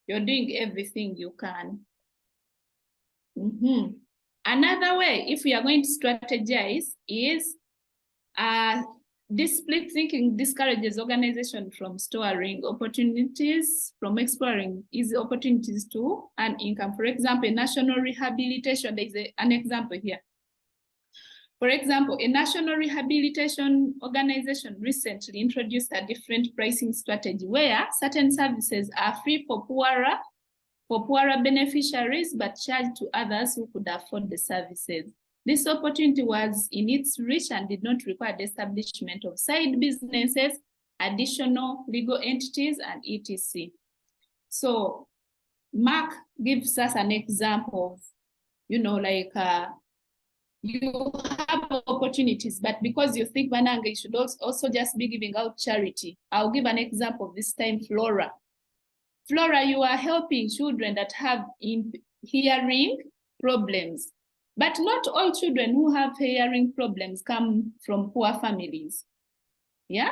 You're doing everything you can. Another way, if we are going to strategize, is this split thinking discourages organization from storing opportunities, from exploring easy opportunities to earn income. For example, national rehabilitation, there is an example here. For example, a national rehabilitation organization recently introduced a different pricing strategy where certain services are free for poorer beneficiaries, but charged to others who could afford the services. This opportunity was in its reach and did not require the establishment of side businesses, additional legal entities, and etc. So Mark gives us an example of, you have opportunities, but because you think Bananga, you should also just be giving out charity. I'll give an example this time, Flora. Flora, you are helping children that have hearing problems. But not all children who have hearing problems come from poor families. Yeah?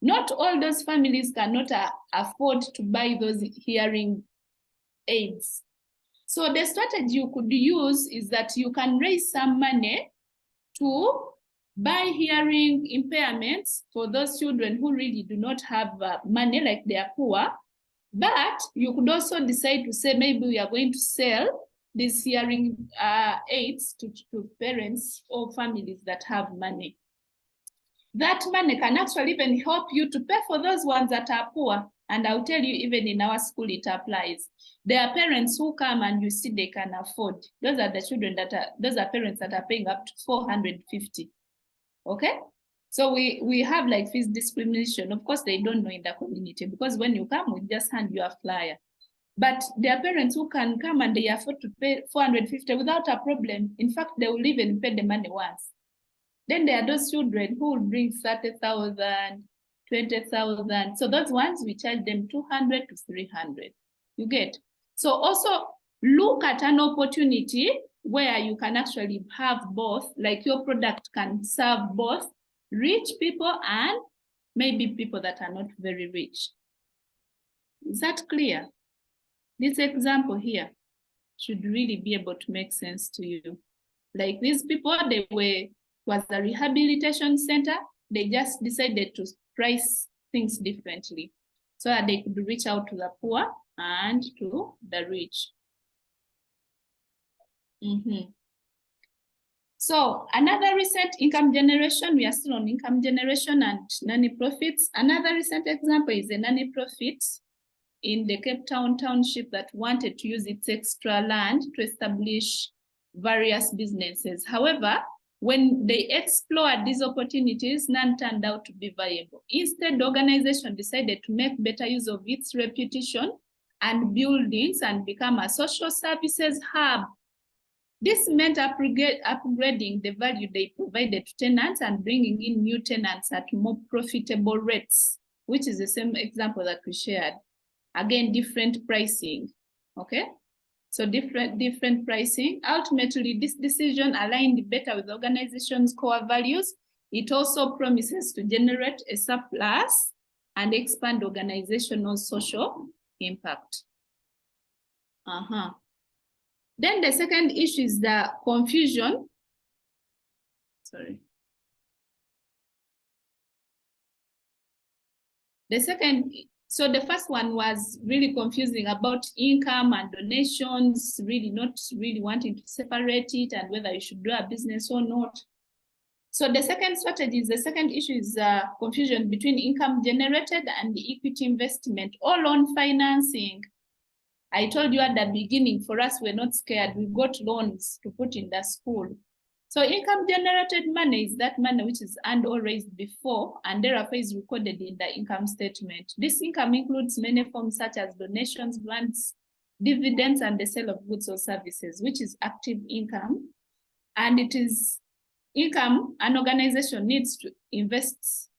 Not all those families cannot afford to buy those hearing aids. So the strategy you could use is that you can raise some money to buy hearing impairments for those children who really do not have money, like they are poor. But you could also decide to say, maybe we are going to sell these hearing aids to parents or families that have money. That money can actually even help you to pay for those ones that are poor. And I'll tell you, even in our school, it applies. There are parents who come and you see they can afford. Those are the children those are parents that are paying up to 450. Okay? So we have like fees discrimination. Of course, they don't know in the community, because when you come, we just hand you a flyer. But there are parents who can come and they afford to pay 450 without a problem. In fact, they will even pay the money once. Then there are those children who will bring 30,000, 20,000. So those ones, we charge them 200 to 300. You get? So also look at an opportunity where you can actually have both, like your product can serve both rich people and maybe people that are not very rich. Is that clear? This example here should really be able to make sense to you. Like these people, was a rehabilitation center. They just decided to price things differently so that they could reach out to the poor and to the rich. So another recent income generation, we are still on income generation and nanny profits. Another recent example is a nanny profit in the Cape Town township that wanted to use its extra land to establish various businesses. However, when they explored these opportunities, none turned out to be viable. Instead, the organization decided to make better use of its reputation and buildings and become a social services hub. This meant upgrading the value they provided to tenants and bringing in new tenants at more profitable rates, which is the same example that we shared. Again, different pricing, okay? So different pricing. Ultimately, this decision aligned better with the organization's core values. It also promises to generate a surplus and expand organizational social impact. Then the second issue is the confusion. Sorry. So the first one was really confusing about income and donations, really not really wanting to separate it and whether you should do a business or not. So the second issue is confusion between income generated and the equity investment or loan financing. I told you at the beginning, for us, we're not scared. We got loans to put in the school. So income generated money is that money which is earned or raised before and thereafter is recorded in the income statement. This income includes many forms such as donations, grants, dividends, and the sale of goods or services, which is active income. And it is income an organization needs to invest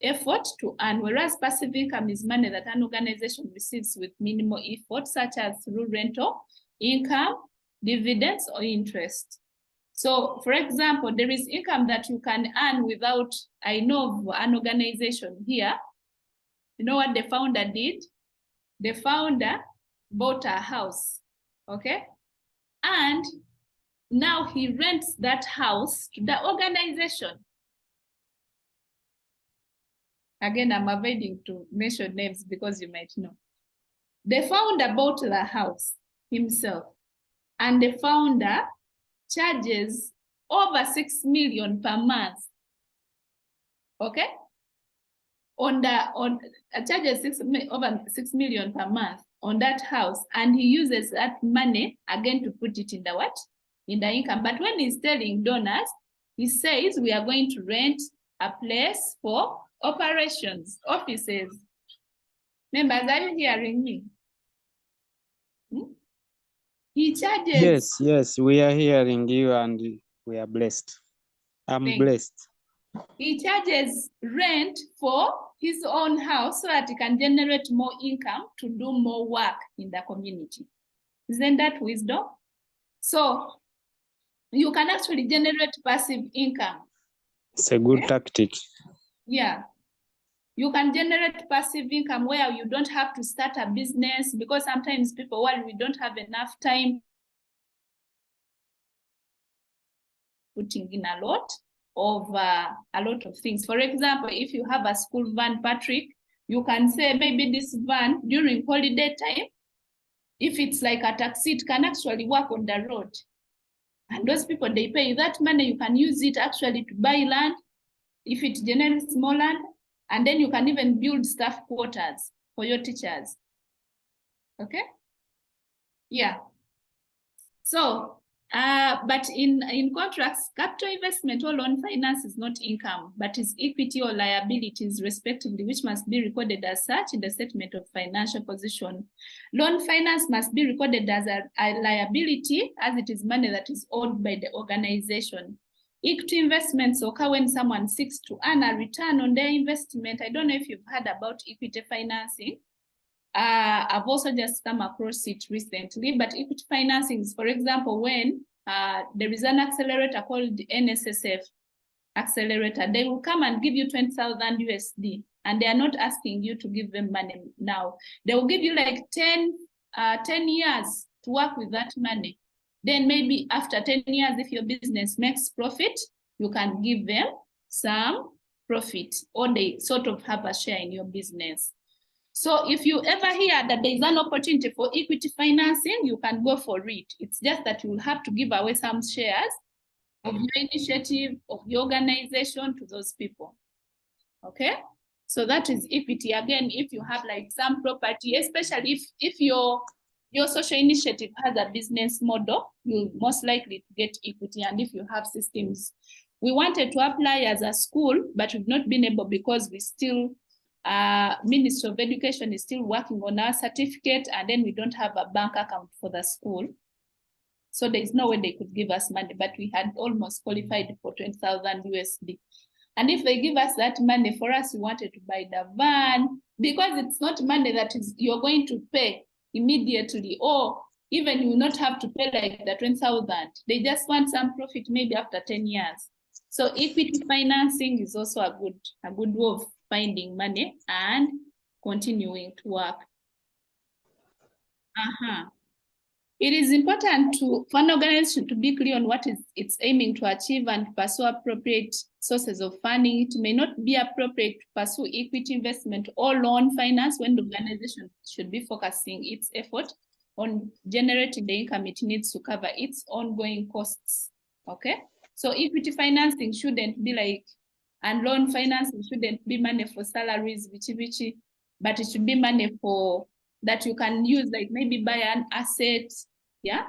effort to earn, whereas passive income is money that an organization receives with minimal effort, such as through rental, income, dividends, or interest. So, for example, there is income that you can earn without, I know of an organization here. You know what the founder did? The founder bought a house, okay? And now he rents that house to the organization. Again, I'm avoiding to mention names because you might know. The founder bought the house himself, and the founder charges over 6 million per month. Okay? Charges over 6 million per month on that house, and he uses that money again to put it in the what? In the income. But when he's telling donors, he says we are going to rent a place for operations, offices. Members, are you hearing me? He charges. Yes, we are hearing you and we are blessed. I'm blessed. He charges rent for his own house so that he can generate more income to do more work in the community. Isn't that wisdom? So you can actually generate passive income. It's a good tactic. Yeah. You can generate passive income where you don't have to start a business, because sometimes people worry we don't have enough time putting in a lot of things. For example, if you have a school van, Patrick, you can say maybe this van during holiday time, if it's like a taxi, it can actually work on the road. And those people, they pay you that money, you can use it actually to buy land, if it generates more land, and then you can even build staff quarters for your teachers. Okay? Yeah. So, but in contracts, capital investment or loan finance is not income, but is equity or liabilities respectively, which must be recorded as such in the statement of financial position. Loan finance must be recorded as a liability, as it is money that is owed by the organization. Equity investments occur when someone seeks to earn a return on their investment. I don't know if you've heard about equity financing. I've also just come across it recently, but equity financing is, for example, when there is an accelerator called NSSF accelerator, they will come and give you 20,000 USD, and they are not asking you to give them money now. They will give you like 10 years to work with that money. Then maybe after 10 years, if your business makes profit, you can give them some profit, or they sort of have a share in your business. So if you ever hear that there is an opportunity for equity financing, you can go for it. It's just that you will have to give away some shares of your initiative, of your organization to those people. Okay? So that is equity. Again, if you have like some property, especially if your social initiative has a business model, you're most likely to get equity. And if you have systems, we wanted to apply as a school, but we've not been able because we still, Ministry of Education is still working on our certificate, and then we don't have a bank account for the school. So there is no way they could give us money, but we had almost qualified for 20,000 USD. And if they give us that money, for us, we wanted to buy the van, because it's not money that is you're going to pay immediately, or even you will not have to pay like the 20,000. They just want some profit maybe after 10 years. So equity financing is also a good way of finding money and continuing to work. It is important for an organization to be clear on what it's aiming to achieve and pursue appropriate sources of funding. It may not be appropriate to pursue equity investment or loan finance when the organization should be focusing its effort on generating the income it needs to cover its ongoing costs. Okay, so equity financing shouldn't be like, and loan financing shouldn't be money for salaries, but it should be money for that you can use, like maybe buy an asset. Yeah.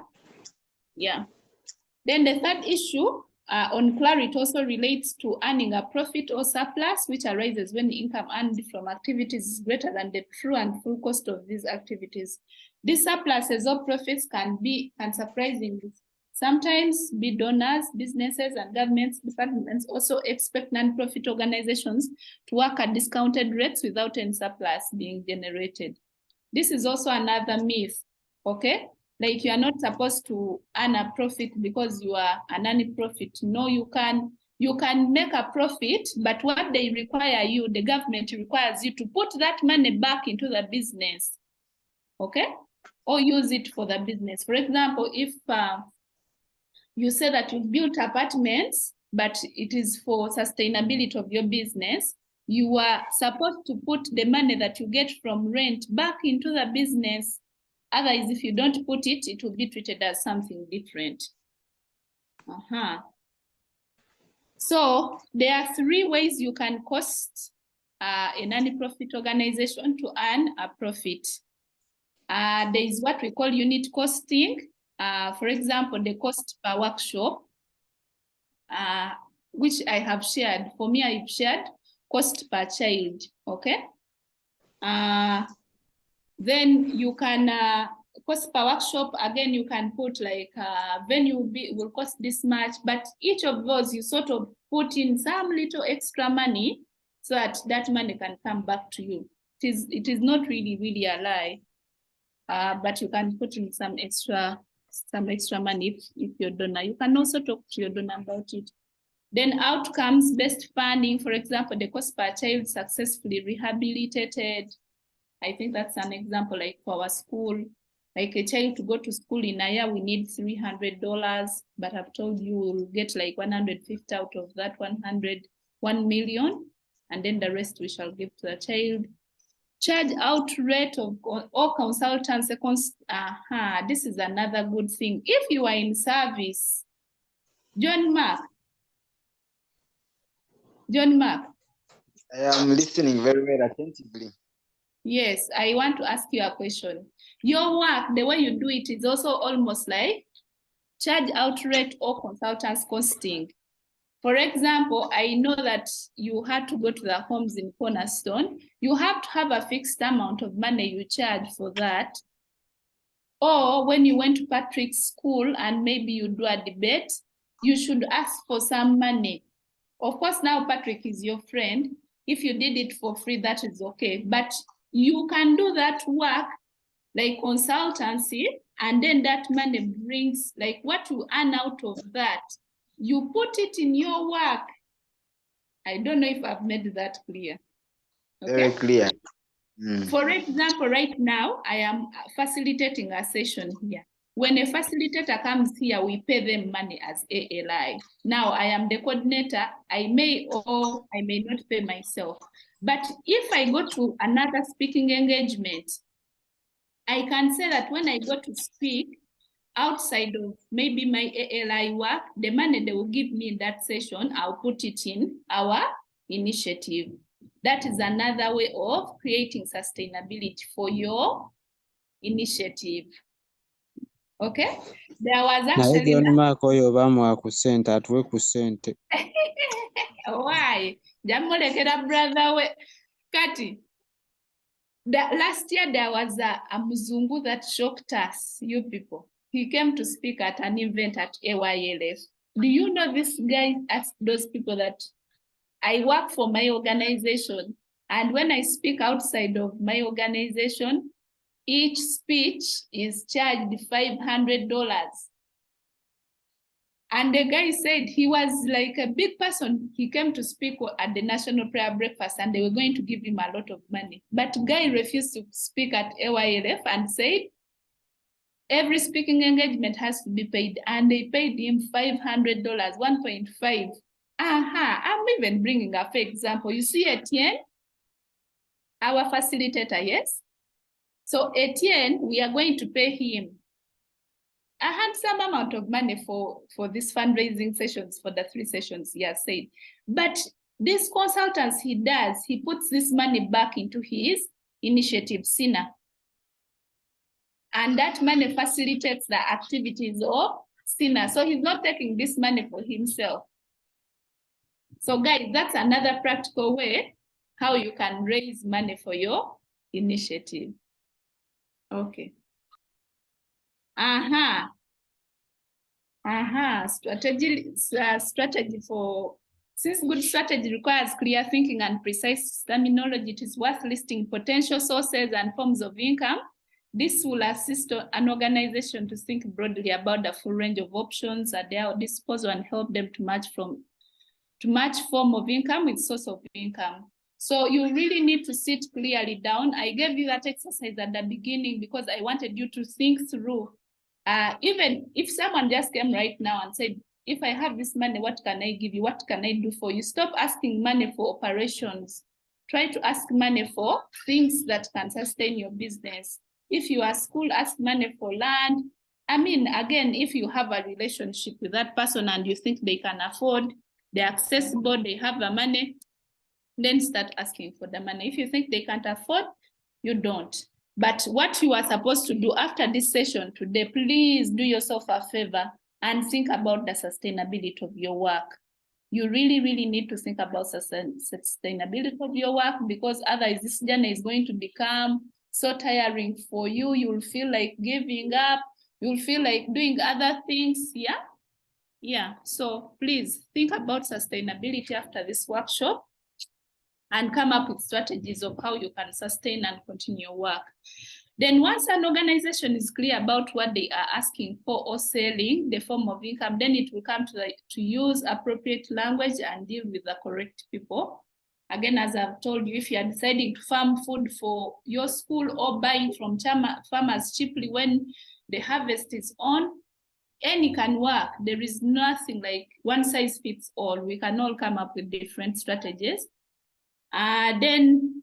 Then the third issue on clarity also relates to earning a profit or surplus, which arises when income earned from activities is greater than the true and full cost of these activities. These surpluses or profits can surprisingly sometimes be donors, businesses, and governments departments also expect non-profit organizations to work at discounted rates without any surplus being generated. This is also another myth, okay? Like you are not supposed to earn a profit because you are a non-profit. No, you can make a profit, but what they require you, the government requires you to put that money back into the business, okay? Or use it for the business. For example, if you say that you built apartments, but it is for sustainability of your business, you are supposed to put the money that you get from rent back into the business. Otherwise, if you don't put it, it will be treated as something different. So there are 3 ways you can cost a non-profit organization to earn a profit. There is what we call unit costing. For example, the cost per workshop, which I have shared. For me, I've shared cost per child, okay? Then you can, cost per workshop, again, you can put like venue will cost this much, but each of those you sort of put in some little extra money so that that money can come back to you. It is not really a lie, but you can put in some extra money if you're donor. You can also talk to your donor about it. Then outcomes-based funding, for example, the cost per child successfully rehabilitated. I think that's an example, like for our school, like a child to go to school in a year, we need $300, but I've told you we'll get like 150 out of that 1 million, and then the rest we shall give to the child. Charge out rate of all consultants. This is another good thing. If you are in service, John Mark. I am listening very well attentively. Yes, I want to ask you a question. Your work, the way you do it is also almost like charge out rate or consultants costing. For example, I know that you had to go to the homes in Cornerstone. You have to have a fixed amount of money you charge for that. Or when you went to Patrick's school and maybe you do a debate, you should ask for some money. Of course, now Patrick is your friend. If you did it for free, that is okay. But you can do that work like consultancy, and then that money brings, like what you earn out of that, you put it in your work. I don't know if I've made that clear. Okay? Very clear. For example, right now, I am facilitating a session here. When a facilitator comes here, we pay them money as ALI. Now, I am the coordinator. I may or I may not pay myself. But if I go to another speaking engagement, I can say that when I go to speak, outside of maybe my ALI work, the money they will give me in that session, I'll put it in our initiative. That is another way of creating sustainability for your initiative. Okay? There was actually... Why? Brother, Kati. Last year there was a Mzungu that shocked us, you people. He came to speak at an event at AYLF. Do you know this guy asked those people that I work for my organization, and when I speak outside of my organization, each speech is charged $500. And the guy said he was like a big person. He came to speak at the National Prayer Breakfast and they were going to give him a lot of money. But guy refused to speak at AYLF and said, Every speaking engagement has to be paid, and they paid him $500, 1.5. I'm even bringing up an example. You see Etienne, our facilitator, yes? So Etienne, we are going to pay him a handsome amount of money for these fundraising sessions, for the 3 sessions he has said. But these consultants he puts this money back into his initiative, SINA. And that money facilitates the activities of SINA. So he's not taking this money for himself. So guys, that's another practical way how you can raise money for your initiative. Okay. Strategy for, since good strategy requires clear thinking and precise terminology, it is worth listing potential sources and forms of income. This will assist an organization to think broadly about the full range of options at their disposal and help them to match form of income with source of income. So you really need to sit clearly down. I gave you that exercise at the beginning because I wanted you to think through. Even if someone just came right now and said, if I have this money, what can I give you? What can I do for you? Stop asking money for operations. Try to ask money for things that can sustain your business. If you are school, ask money for land. I mean, again, if you have a relationship with that person and you think they can afford, they're accessible, they have the money, then start asking for the money. If you think they can't afford, you don't. But what you are supposed to do after this session today, please do yourself a favor and think about the sustainability of your work. You really, really need to think about sustainability of your work, because otherwise this journey is going to become so tiring for you. You'll feel like giving up. You'll feel like doing other things. Yeah. So please think about sustainability after this workshop and come up with strategies of how you can sustain and continue your work. Then once an organization is clear about what they are asking for or selling, the form of income, then it will come to use appropriate language and deal with the correct people. Again, as I've told you, if you are deciding to farm food for your school or buying from farmers cheaply when the harvest is on, any can work. There is nothing like one size fits all. We can all come up with different strategies. Then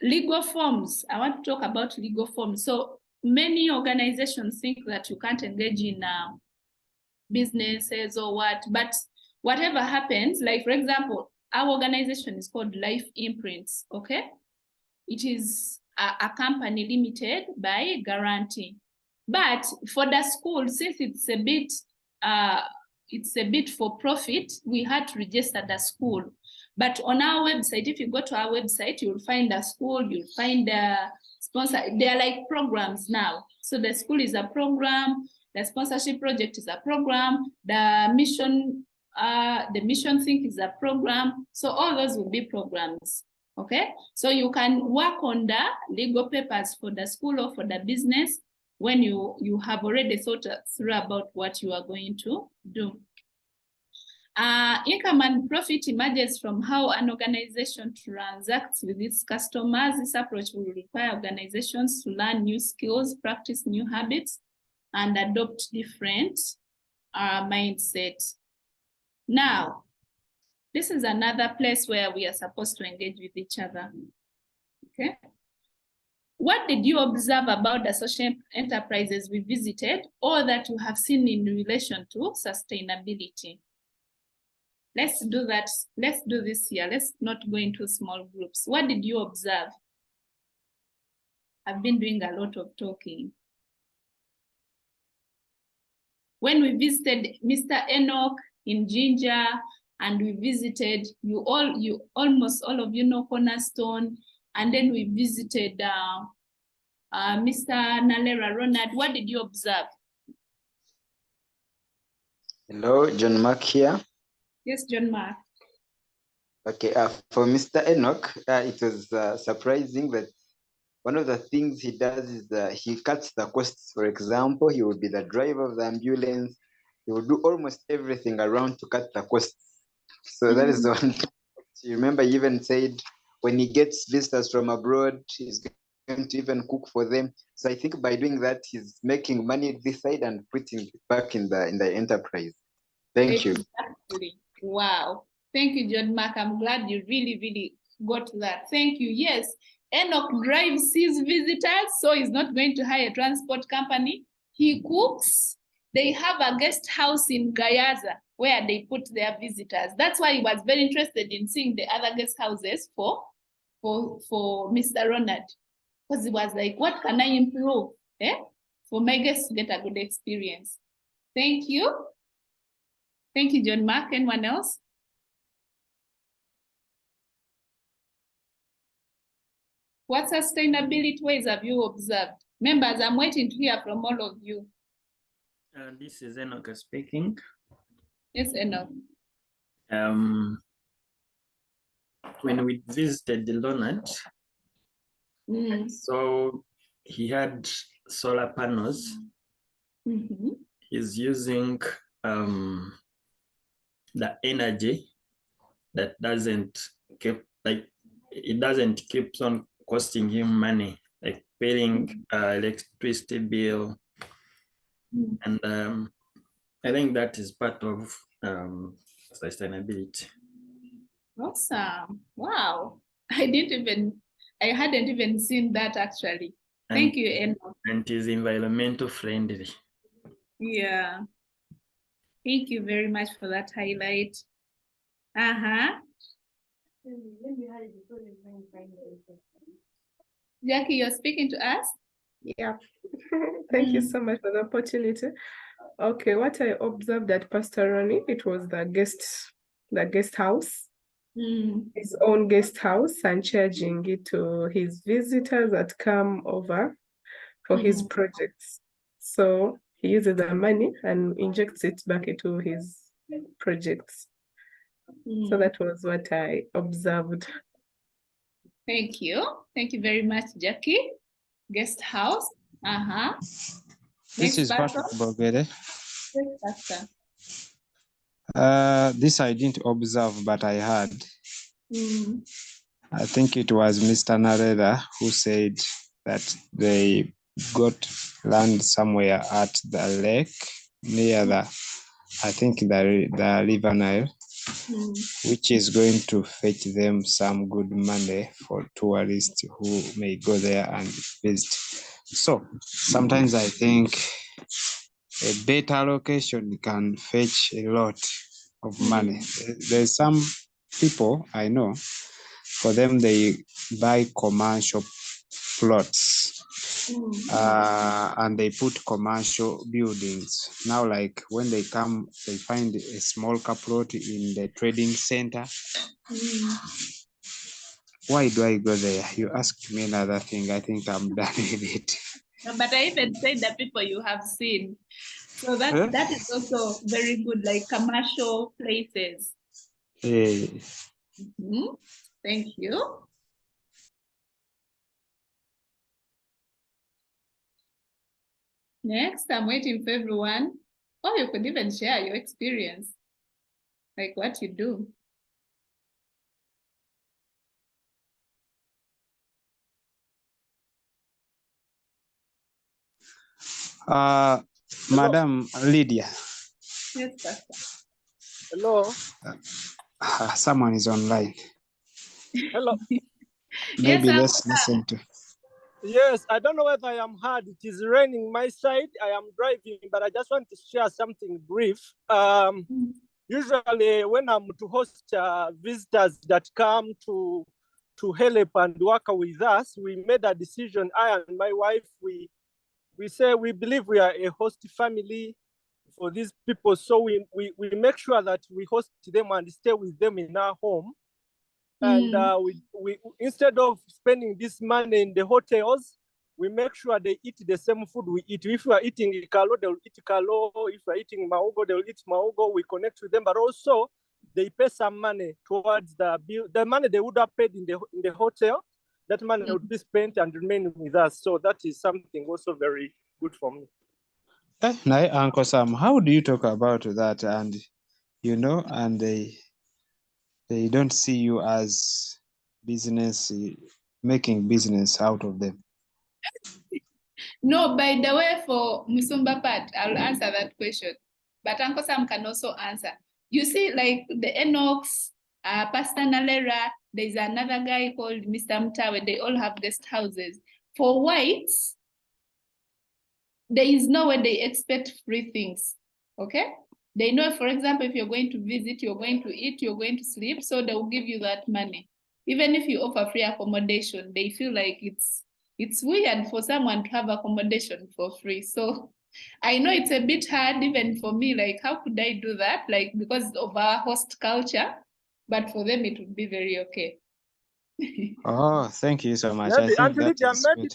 legal forms. I want to talk about legal forms. So many organizations think that you can't engage in businesses or what, but whatever happens, like for example, our organization is called Life Imprints, okay? It is a company limited by guarantee. But for the school, since it's a bit for profit, we had to register the school. But on our website, if you go to our website, you'll find the school, you'll find the sponsor. They are like programs now. So the school is a program, the sponsorship project is a program, the mission think is a program. So all those will be programs, okay? So you can work on the legal papers for the school or for the business when you have already thought through about what you are going to do. Income and profit emerges from how an organization transacts with its customers. This approach will require organizations to learn new skills, practice new habits, and adopt different mindsets. Now, this is another place where we are supposed to engage with each other, okay? What did you observe about the social enterprises we visited or that you have seen in relation to sustainability? Let's do that. Let's do this here. Let's not go into small groups. What did you observe? I've been doing a lot of talking. When we visited Mr. Enoch in Ginger, and we visited, almost all of you know Cornerstone, and then we visited Mr. Nalera Ronald. What did you observe? Hello, John Mark here. Yes, John Mark. Okay, for Mr. Enoch, it was surprising that one of the things he does is he cuts the costs. For example, he will be the driver of the ambulance. He will do almost everything around to cut the costs. So that is the one. You remember he even said when he gets visitors from abroad, he's going to even cook for them. So I think by doing that, he's making money this side and putting it back in the enterprise. Thank you. Exactly. Wow. Thank you, John Mark. I'm glad you really got that. Thank you. Yes, Enoch drives his visitors, so he's not going to hire a transport company. He cooks. They have a guest house in Gayaza where they put their visitors. That's why he was very interested in seeing the other guest houses for Mr. Ronald. Because he was like, what can I improve for my guests to get a good experience? Thank you. Thank you, John Mark. Anyone else? What sustainability ways have you observed? Members, I'm waiting to hear from all of you. This is Enoch speaking. Yes, Enoch. When we visited the Leonard, so he had solar panels. He's using the energy that doesn't keep, like, it doesn't keep on costing him money, like paying electricity bill. And I think that is part of sustainability. Awesome. Wow. I hadn't even seen that actually. Thank you, Enoch. And it is environmental friendly. Yeah. Thank you very much for that highlight. Jackie, you're speaking to us? Yeah. Thank you so much for the opportunity. Okay, what I observed at Pastor Ronnie, it was the guest house, his own guest house, and charging it to his visitors that come over for his projects. So he uses the money and injects it back into his projects. So that was what I observed. Thank you. Thank you very much, Jackie. Guest house. This is Pastor Byogero. Yes, Pastor. This I didn't observe, but I heard. I think it was Mr. Nareda who said that they got land somewhere at the lake near I think the River Nile, which is going to fetch them some good money for tourists who may go there and visit. So sometimes I think a better location can fetch a lot of money. There's some people I know, for them they buy commercial plots and they put commercial buildings. Now, like when they come, they find a small plot in the trading center. Why do I go there? You asked me another thing. I think I'm done with it. But I even said the people you have seen. So that is also very good, like commercial places. Thank you. Next, I'm waiting for everyone. Or you could even share your experience, like what you do. Madam Lydia. Yes, Pastor. Hello. Someone is online. Hello. Maybe let's listen to. Yes, I don't know whether I am heard. It is raining my side. I am driving, but I just want to share something brief. Usually when I'm to host visitors that come to help and work with us, we made a decision, I and my wife, we say we believe we are a host family for these people. So we make sure that we host them and stay with them in our home. And we instead of spending this money in the hotels, we make sure they eat the same food we eat. If we are eating kalo, they'll eat kalo. If we are eating maogo, they'll eat maogo. We connect with them, but also they pay some money towards the bill. The money they would have paid in the hotel, that money would be spent and remain with us. So that is something also very good for me. Now, Uncle Sam, how do you talk about that? And and they don't see you as business, making business out of them. No, by the way, for Musumba part, I'll answer that question. But Uncle Sam can also answer. You see, like the Enochs, Pastor Nalera, there's another guy called Mr. Mtawe, they all have guest houses. For whites, there is no way they expect free things, okay? They know, for example, if you're going to visit, you're going to eat, you're going to sleep, so they will give you that money. Even if you offer free accommodation, they feel like it's weird for someone to have accommodation for free. So I know it's a bit hard even for me, like how could I do that? Like because of our host culture, but for them it would be very okay. Oh, thank you so much. Maybe, I think Auntie that Lydia, is good.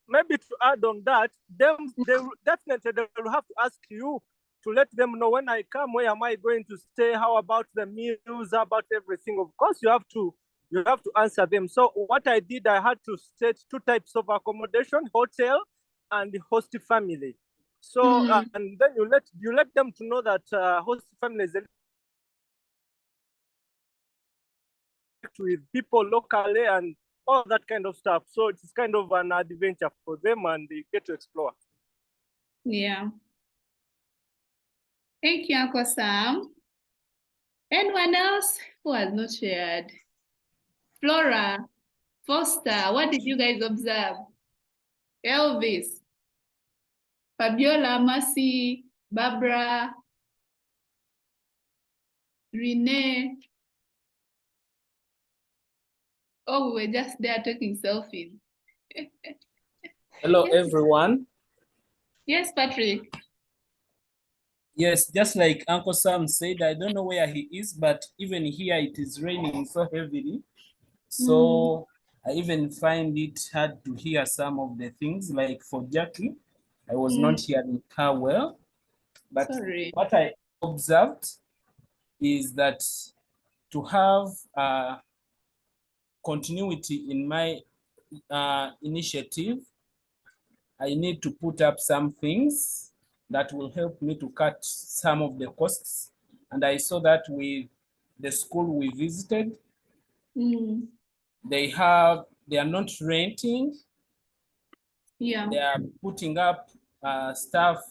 maybe to add on that, they definitely they will have to ask you to let them know when I come, where am I going to stay? How about the meals? How about everything? Of course, you have to answer them. So what I did, I had to state 2 types of accommodation: hotel and host family. So and then you let them to know that host family is with people locally and all that kind of stuff. So it's kind of an adventure for them and they get to explore. Yeah. Thank you, Uncle Sam. Anyone else who has not shared? Flora, Foster, what did you guys observe? Elvis, Fabiola, Mercy, Barbara, Renee. Oh, we were just there taking selfies. Hello, Yes. everyone. Yes, Patrick. Yes, just like Uncle Sam said, I don't know where he is, but even here it is raining so heavily. So I even find it hard to hear some of the things, like for Jackie, I was not hearing her well. But Sorry. what I observed is that to have continuity in my initiative, I need to put up some things that will help me to cut some of the costs. And I saw that with the school we visited. They are not renting. Yeah. They are putting up staff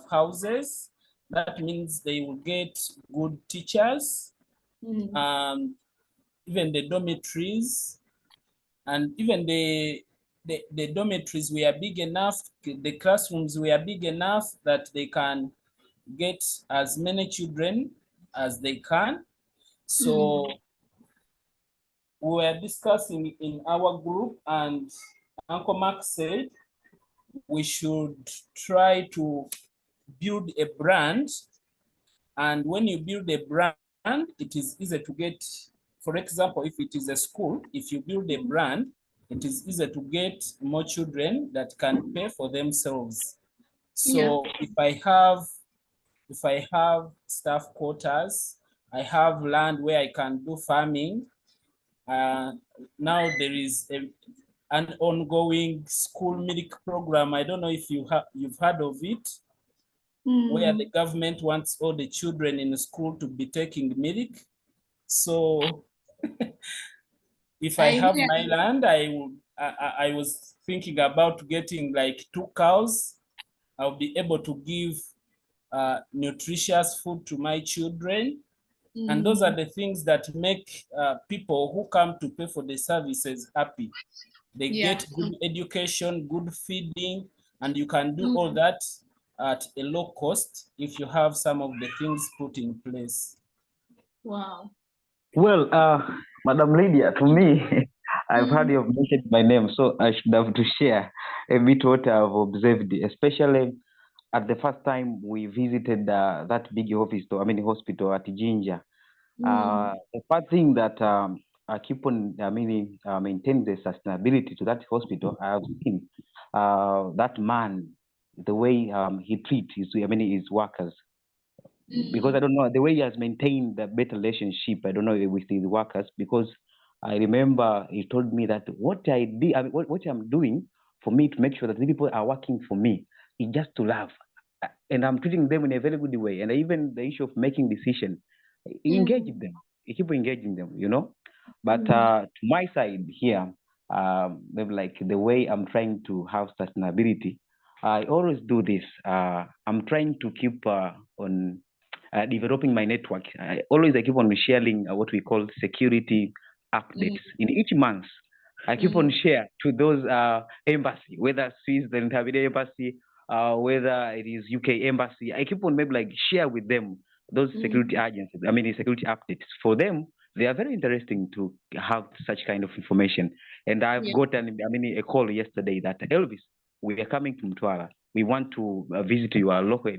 houses. That means they will get good teachers. Even the dormitories, and even the dormitories were big enough, the classrooms were big enough that they can get as many children as they can. So we were discussing in our group, and Uncle Mark said we should try to build a brand. And when you build a brand, it is easy to get, for example, if it is a school, if you build a brand, it is easy to get more children that can pay for themselves. So if I have staff quarters, I have land where I can do farming. Now there is an ongoing school milk program. I don't know if you've heard of it, where the government wants all the children in the school to be taking milk. So if I have my land, I was thinking about getting like 2 cows. I'll be able to give nutritious food to my children. And those are the things that make people who come to pay for the services happy. They get good education, good feeding, and you can do all that at a low cost if you have some of the things put in place. Wow. Well, Madam Lydia, to me, I've heard you have mentioned my name, so I should have to share a bit what I've observed, especially at the first time we visited that big hospital at Jinja. The first thing that I keep on, maintain the sustainability to that hospital, I have seen that man, the way he treats his workers. Because I don't know the way he has maintained the better relationship. I don't know with his workers, because I remember he told me that what I did, what I'm doing for me to make sure that the people are working for me is just to love, and I'm treating them in a very good way. And even the issue of making decisions, engage them, keep engaging them, you know. But to my side here, maybe like the way I'm trying to have sustainability, I always do this. I'm trying to keep on developing my network. I keep on sharing what we call security updates in each month. I keep on share to those embassy, whether Swiss, the Intermediate Embassy, whether it is UK Embassy. I keep on maybe like share with them those security agencies. I mean, security updates for them. They are very interesting to have such kind of information. And I've gotten, a call yesterday that Elvis, we are coming to Mtwara. We want to visit your local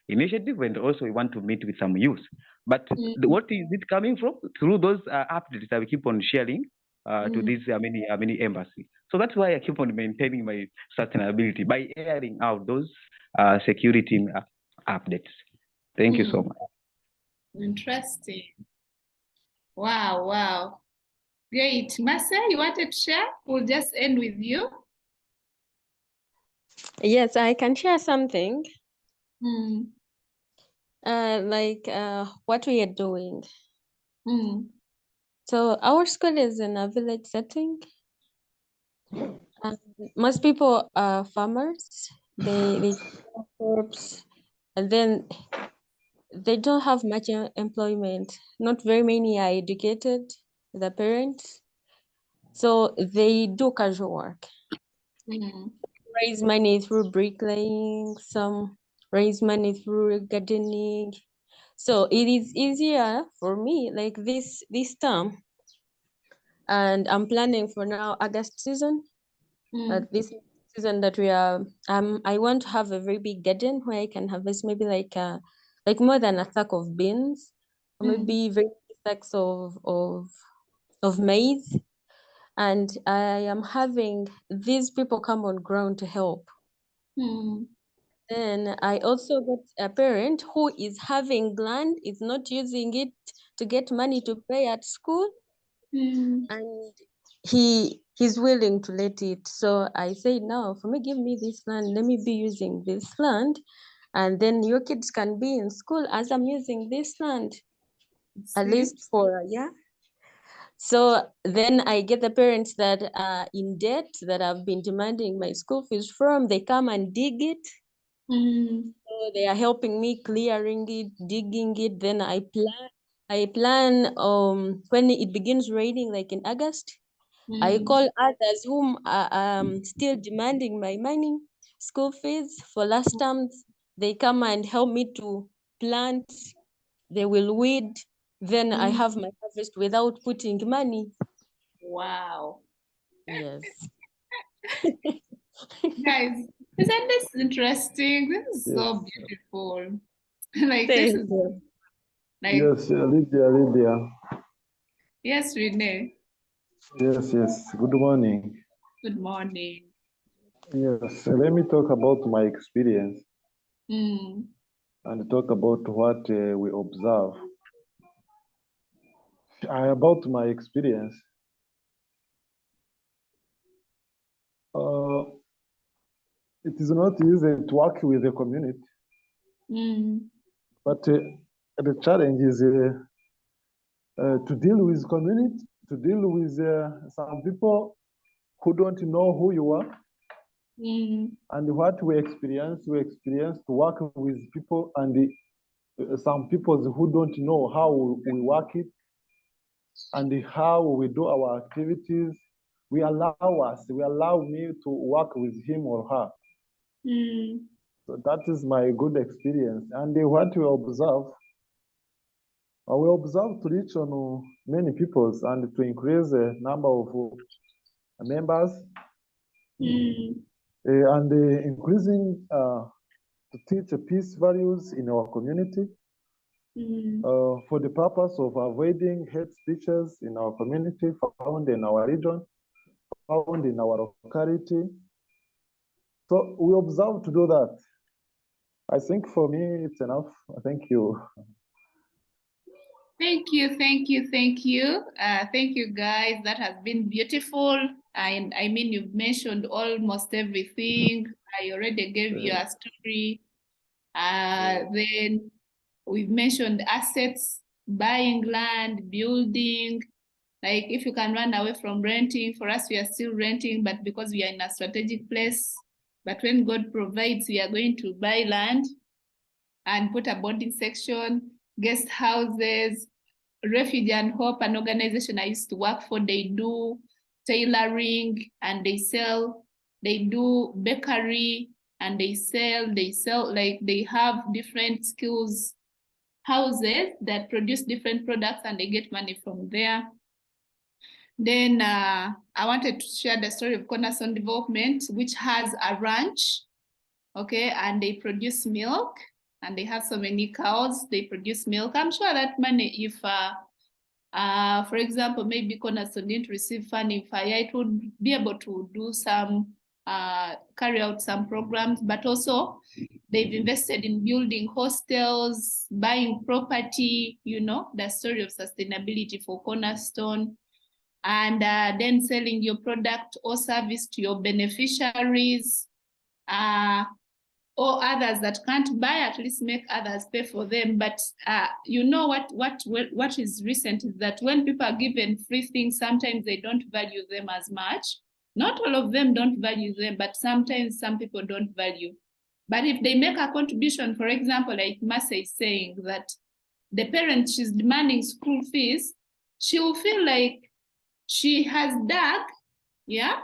initiative, and also we want to meet with some youth. But what is it coming from? Through those updates that we keep on sharing to this embassy. So that's why I keep on maintaining my sustainability by airing out those security updates. Thank you so much. Interesting. Wow, wow. Great. Marcia, you wanted to share? We'll just end with you. Yes, I can share something. What we are doing. So our school is in a village setting. Most people are farmers. They crops, and then they don't have much employment. Not very many are educated, the parents. So they do casual work. Raise money through bricklaying, some raise money through gardening. So it is easier for me, like this term. And I'm planning for now August season. This season that we are, I want to have a very big garden where I can harvest maybe like more than a sack of beans, or maybe very sacks of maize. And I am having these people come on ground to help. Then I also got a parent who is having land, is not using it to get money to pay at school. And he's willing to let it. So I say, now for me, give me this land, let me be using this land, and then your kids can be in school as I'm using this land, at least for a year. So then I get the parents that are in debt, that I've been demanding my school fees from, they come and dig it. So they are helping me clearing it, digging it. Then I plan when it begins raining, like in August, I call others whom are still demanding my money, school fees for last terms. They come and help me to plant. They will weed. Then I have my harvest without putting money. Wow. Yes. Guys, isn't this interesting? This is so beautiful. Like this is like yes, Lydia. Yes, Renee. Yes. Good morning. Good morning. Yes, let me talk about my experience and talk about what we observe. About my experience, it is not easy to work with the community, but the challenge is to deal with community, to deal with some people who don't know who you are. And what we experience to work with people and some people who don't know how we work it and how we do our activities. We allow me to work with him or her. So that is my good experience. And what we observe to reach on many peoples and to increase the number of members and increasing to teach peace values in our community for the purpose of avoiding hate speeches in our community, found in our region, found in our locality. So we observe to do that. I think for me, it's enough. Thank you. Thank you. Thank you, guys. That has been beautiful. And I mean, you've mentioned almost everything. I already gave you a story. Then we've mentioned assets, buying land, building, Like if you can run away from renting, for us, we are still renting, but because we are in a strategic place, but when God provides, we are going to buy land and put a boarding section, guest houses, Refugee and Hope, an organization I used to work for, they do tailoring and they sell, they do bakery and they sell, like they have different skills houses that produce different products and they get money from there. Then I wanted to share the story of Cornerstone Development, which has a ranch, okay, and they produce milk and they have so many cows, they produce milk. I'm sure that money, if, for example, maybe Cornerstone didn't receive funding for it would be able to do some, carry out some programs, but also they've invested in building hostels, buying property, you know, the story of sustainability for Cornerstone, and then selling your product or service to your beneficiaries, or others that can't buy, at least make others pay for them. But you know what is recent is that when people are given free things, sometimes they don't value them as much. Not all of them don't value them, but sometimes some people don't value. But if they make a contribution, for example, like Masa is saying that the parent, she's demanding school fees, she will feel like she has dug, yeah,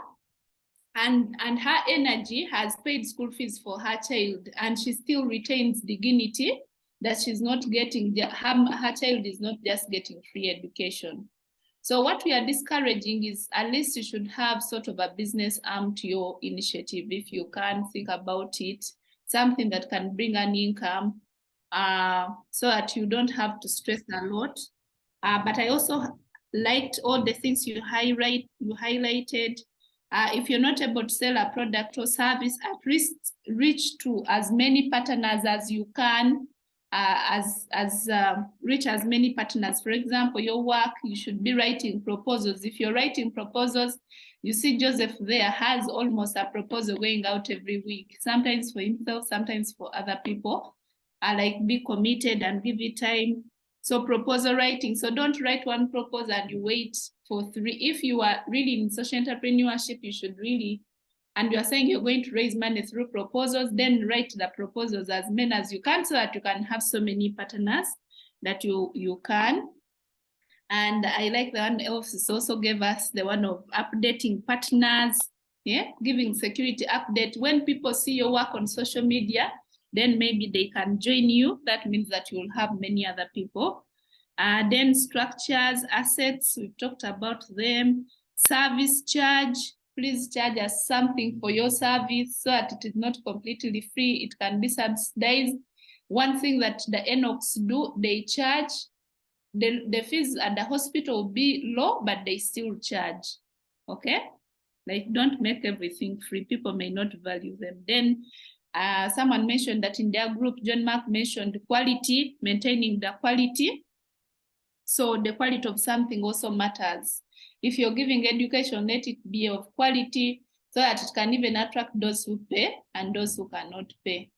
and her energy has paid school fees for her child, and she still retains dignity that she's not getting, her child is not just getting free education. So what we are discouraging is at least you should have sort of a business arm to your initiative. If you can think about it, something that can bring an income, so that you don't have to stress a lot. But I also liked all the things you highlighted. If you're not able to sell a product or service, at least reach to as many partners as you can, reach as many partners. For example, your work, you should be writing proposals. If you're writing proposals, you see Joseph there has almost a proposal going out every week, sometimes for himself, sometimes for other people. Like be committed and give it time. So proposal writing, so don't write one proposal and you wait for 3. If you are really in social entrepreneurship, you should really, and you are saying you're going to raise money through proposals, then write the proposals as many as you can so that you can have so many partners that you can. And I like the one else also gave us, the one of updating partners, yeah, giving security update. When people see your work on social media, then maybe they can join you. That means that you'll have many other people. Then structures, assets, we've talked about them. Service charge, please charge us something for your service so that it is not completely free. It can be subsidized. One thing that the Enochs do, they charge. The fees at the hospital will be low, but they still charge, okay? Like don't make everything free. People may not value them. Then someone mentioned that in their group, John Mark mentioned quality, maintaining the quality. So the quality of something also matters. If you're giving education, let it be of quality so that it can even attract those who pay and those who cannot pay.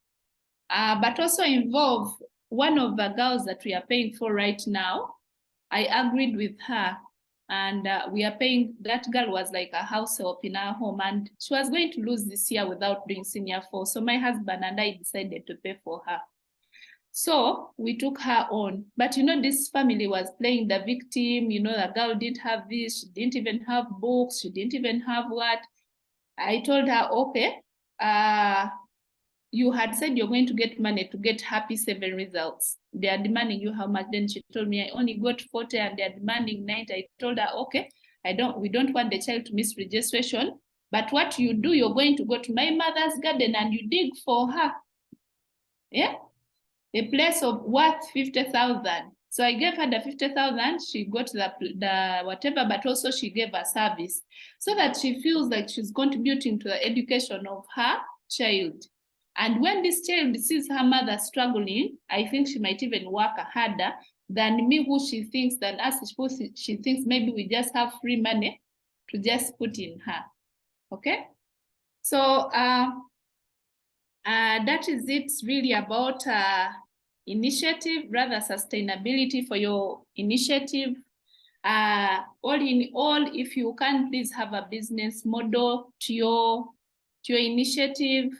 But also involve one of the girls that we are paying for right now. I agreed with her, and we are paying, that girl was like a house help in our home, and she was going to lose this year without doing senior 4. So my husband and I decided to pay for her. So we took her on. But you know, this family was playing the victim. You know, the girl didn't have this, she didn't even have books, she didn't even have what. I told her, okay, you had said you're going to get money to get happy 7 results. They are demanding you how much? Then she told me I only got 40 and they're demanding 90. I told her, okay, we don't want the child to miss registration. But what you do, you're going to go to my mother's garden and you dig for her. Yeah? A place of worth 50,000. So I gave her the 50,000, she got the whatever, but also she gave a service so that she feels like she's contributing to the education of her child. And when this child sees her mother struggling, I think she might even work harder than me, who she thinks, than us, she thinks maybe we just have free money to just put in her, okay? So that is it really about initiative, rather sustainability for your initiative. All in all, if you can please have a business model to your initiative.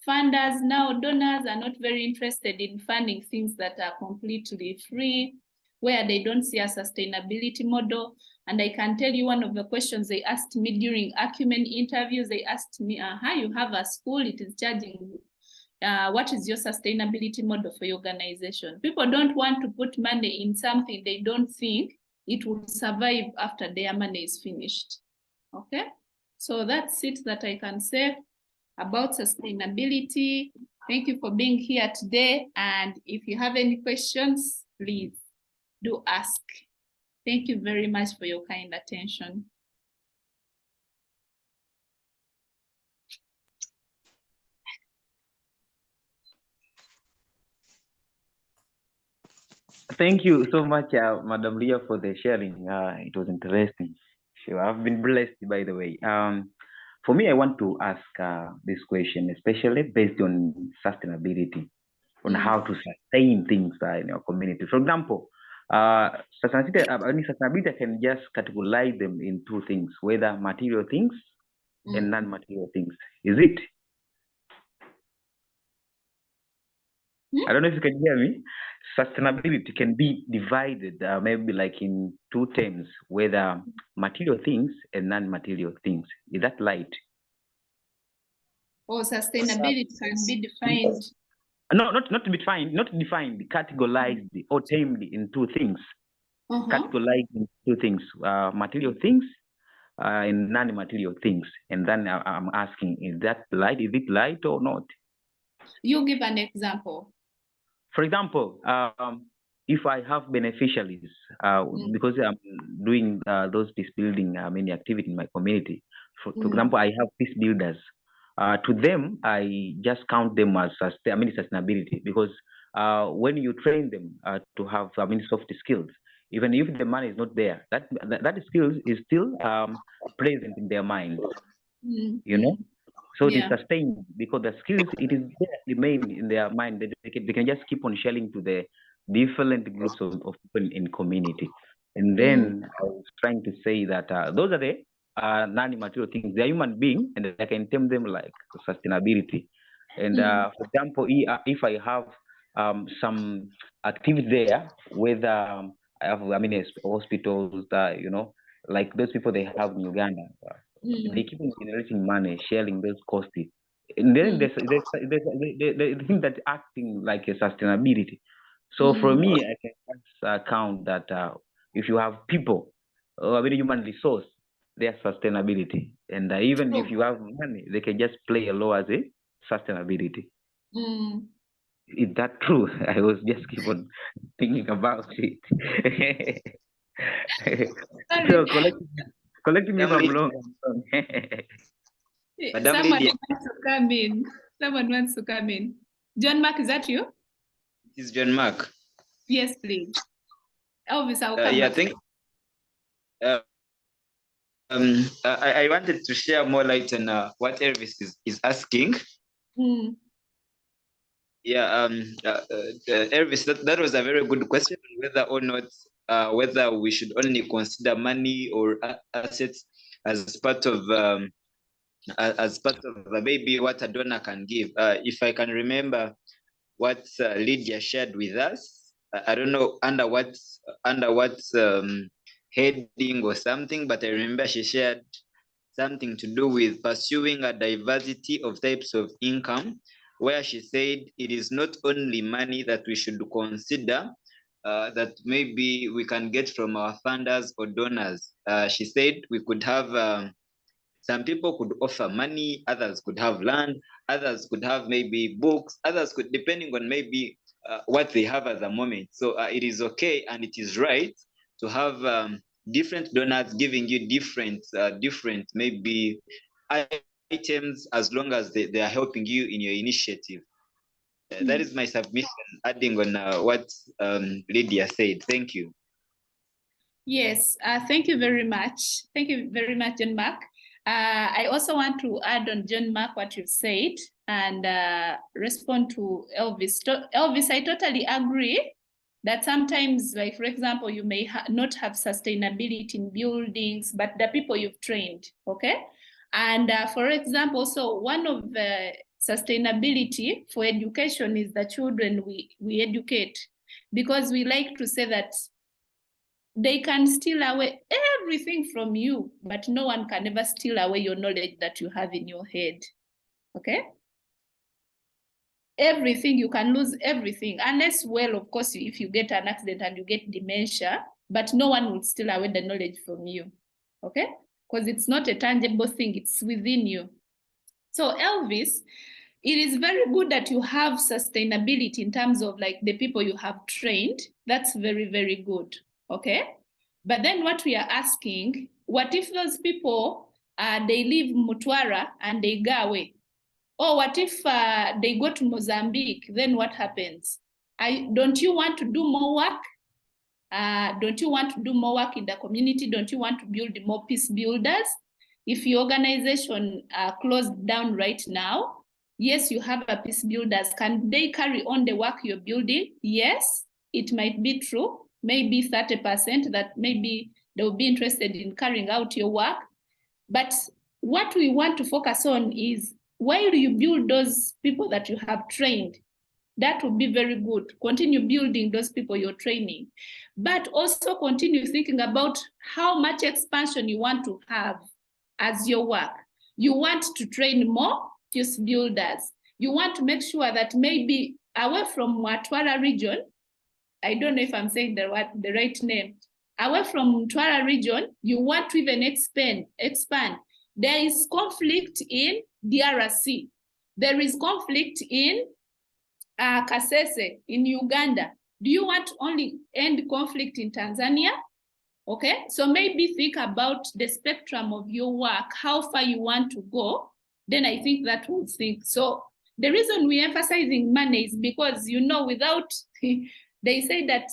Funders now, donors are not very interested in funding things that are completely free, where they don't see a sustainability model. And I can tell you one of the questions they asked me during Acumen interviews, they asked me, you have a school, it is charging, what is your sustainability model for your organization? People don't want to put money in something they don't think it will survive after their money is finished. Okay, so that's it that I can say about sustainability. Thank you for being here today. And if you have any questions, please do ask. Thank you very much for your kind attention. Thank you so much, Madam Lydia, for the sharing. It was interesting. Sure, I've been blessed, by the way. For me, I want to ask this question, especially based on sustainability, on how to sustain things in your community. For example, sustainability can just categorize them in two things, whether material things and non-material things. Is it? I don't know if you can hear me. Sustainability can be divided maybe like in two terms, whether material things and non-material things. Is that right? Or sustainability can be defined. No, not defined, categorized or termed in two things. Categorized in two things, material things and non-material things. And then I'm asking, is that right? Is it right or not? You give an example. For example, if I have beneficiaries, because I'm doing those peace building many activity in my community. For example, I have peace builders. To them, I just count them as sustainability, because when you train them to have soft skills, even if the money is not there, that skills is still present in their mind. You know. So they sustain, because the skills, it is there, remain in their mind. They can just keep on sharing to the different groups of people in community. And then I was trying to say that those are the non-material things. They are human beings, and I can term them like sustainability. And for example, if I have some activity there, whether I have, hospitals, like those people they have in Uganda. They keep on generating money, sharing those costs. And then there's the thing that's acting like a sustainability. So for me, I can just count that if you have people, human resource, there's sustainability. And even if you have money, they can just play a role as a sustainability. Is that true? I was just keep on thinking about it. So collectively, if I'm wrong. Someone wants to come in. Someone wants to come in. John Mark, is that you? It is John Mark. Yes, please. Elvis, I'll come back. I wanted to share more light on what Elvis is asking. Yeah, Elvis, that was a very good question, whether or not whether we should only consider money or assets as part of maybe what a donor can give. If I can remember what Lydia shared with us, I don't know under what heading or something, but I remember she shared something to do with pursuing a diversity of types of income, where she said it is not only money that we should consider that maybe we can get from our funders or donors. She said we could have some people could offer money, others could have land, others could have maybe books, others could, depending on maybe what they have at the moment. So it is okay and it is right to have different donors giving you different maybe items, as long as they are helping you in your initiative. That is my submission, adding on what Lydia said. Thank you. Yes, thank you very much. Thank you very much, John Mark. I also want to add on John Mark what you've said and respond to Elvis. Elvis, I totally agree that sometimes, like, for example, you may not have sustainability in buildings, but the people you've trained, okay? And for example, so one of the sustainability for education is the children we educate, because we like to say that they can steal away everything from you, but no one can ever steal away your knowledge that you have in your head, okay? Everything, you can lose everything, unless, well, of course, if you get an accident and you get dementia, but no one will steal away the knowledge from you, okay? Because it's not a tangible thing, it's within you. So Elvis, it is very good that you have sustainability in terms of like the people you have trained. That's very, very good, okay? But then what we are asking, what if those people, they leave Mutwara and they go away? Or what if they go to Mozambique? Then what happens? Don't you want to do more work? Don't you want to do more work in the community? Don't you want to build more peace builders? If your organization closed down right now, yes, you have a peace builders. Can they carry on the work you're building? Yes, it might be true. Maybe 30% that maybe they'll be interested in carrying out your work. But what we want to focus on is, while you build those people that you have trained, that would be very good. Continue building those people you're training, but also continue thinking about how much expansion you want to have as your work. You want to train more peace builders. You want to make sure that maybe away from Mtwara region, I don't know if I'm saying the right name, away from Mtwara region, you want to even expand. There is conflict in DRC. There is conflict in Kasese, in Uganda. Do you want to only end conflict in Tanzania? Okay, so maybe think about the spectrum of your work, how far you want to go. Then I think that will think. So the reason we're emphasizing money is because, you know, without, they say that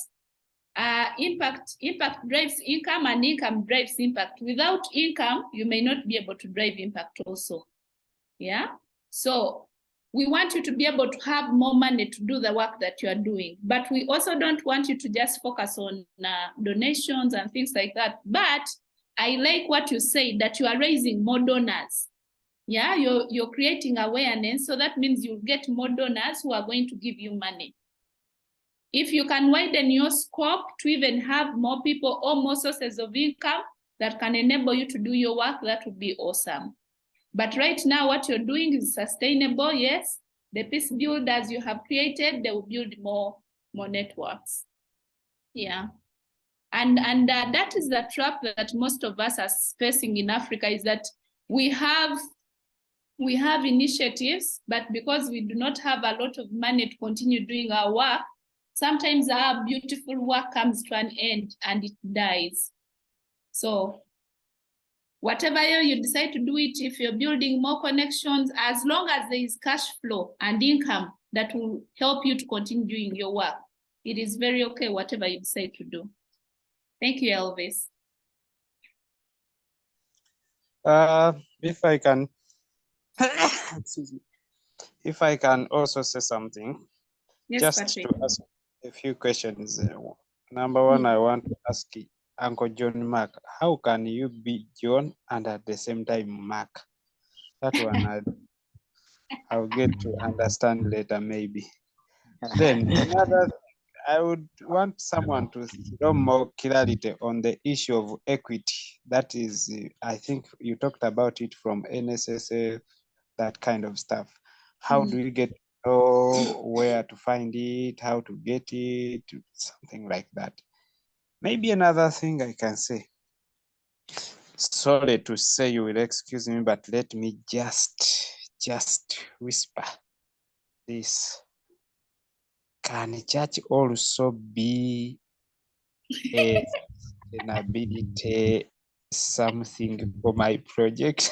impact drives income and income drives impact. Without income, you may not be able to drive impact also. Yeah, so we want you to be able to have more money to do the work that you are doing, but we also don't want you to just focus on donations and things like that. But I like what you say, that you are raising more donors. Yeah, you're creating awareness, so that means you'll get more donors who are going to give you money. If you can widen your scope to even have more people or more sources of income that can enable you to do your work, that would be awesome. But right now, what you're doing is sustainable. Yes, the peace builders you have created, they will build more networks. Yeah, and that is the trap that most of us are facing in Africa, is that we have initiatives, but because we do not have a lot of money to continue doing our work, sometimes our beautiful work comes to an end and it dies. So whatever you decide to do it, if you're building more connections, as long as there is cash flow and income that will help you to continue doing your work, it is very okay, whatever you decide to do. Thank you, Elvis. If I can, excuse me, if I can also say something, yes, just Patrick, to ask a few questions. Number one, I want to ask Uncle John Mark, how can you be John and at the same time Mark? That one I'll get to understand later, maybe. Then another, I would want someone to throw more clarity on the issue of equity. That is, I think you talked about it from NSSF, that kind of stuff. How do you get to know where to find it, how to get it, something like that. Maybe another thing I can say. Sorry to say, you will excuse me, but let me just whisper this. Can church also be a sustainability something for my project?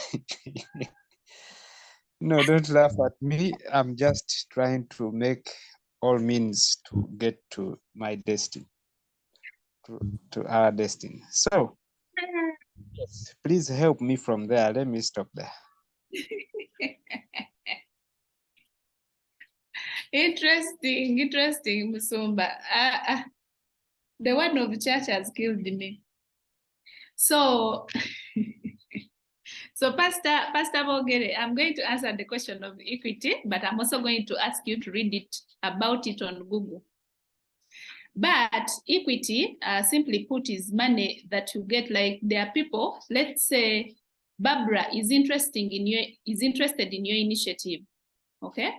No, don't laugh at me. I'm just trying to make all means to get to my destiny, to our destiny. So, yes, please help me from there. Let me stop there. Interesting, Musumba. The word of church has killed me. So, so Pastor Byogero, I'm going to answer the question of equity, but I'm also going to ask you to read about it on Google. But equity, simply put, is money that you get. Like, there are people, let's say Barbara is interested in your initiative. Okay?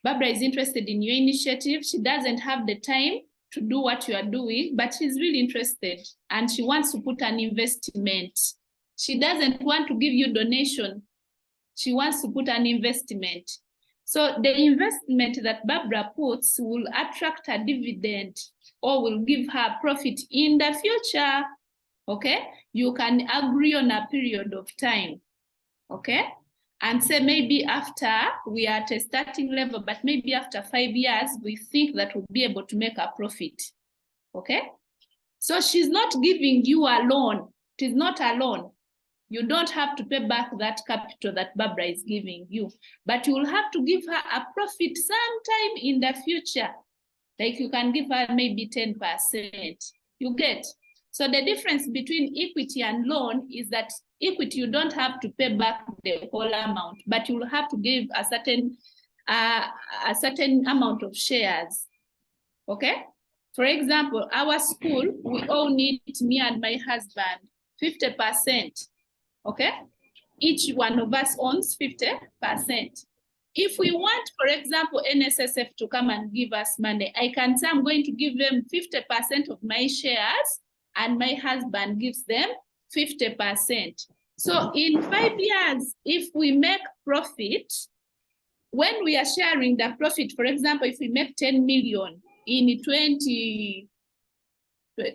Barbara is interested in your initiative. She doesn't have the time to do what you are doing, but she's really interested and she wants to put an investment. She doesn't want to give you donation. She wants to put an investment. So the investment that Barbara puts will attract a dividend or will give her profit in the future. Okay? You can agree on a period of time. Okay? And say maybe after we are at a starting level, but maybe after 5 years, we think that we'll be able to make a profit. Okay? So she's not giving you a loan. It is not a loan. You don't have to pay back that capital that Barbara is giving you, but you will have to give her a profit sometime in the future. Like you can give her maybe 10%. You get? So the difference between equity and loan is that equity, you don't have to pay back the whole amount, but you will have to give a certain amount of shares. Okay? For example, our school, we all need, me and my husband, 50%. Okay? Each one of us owns 50%. If we want, for example, NSSF to come and give us money, I can say I'm going to give them 50% of my shares and my husband gives them 50%. So in 5 years, if we make profit, when we are sharing the profit, for example, if we make 10 million in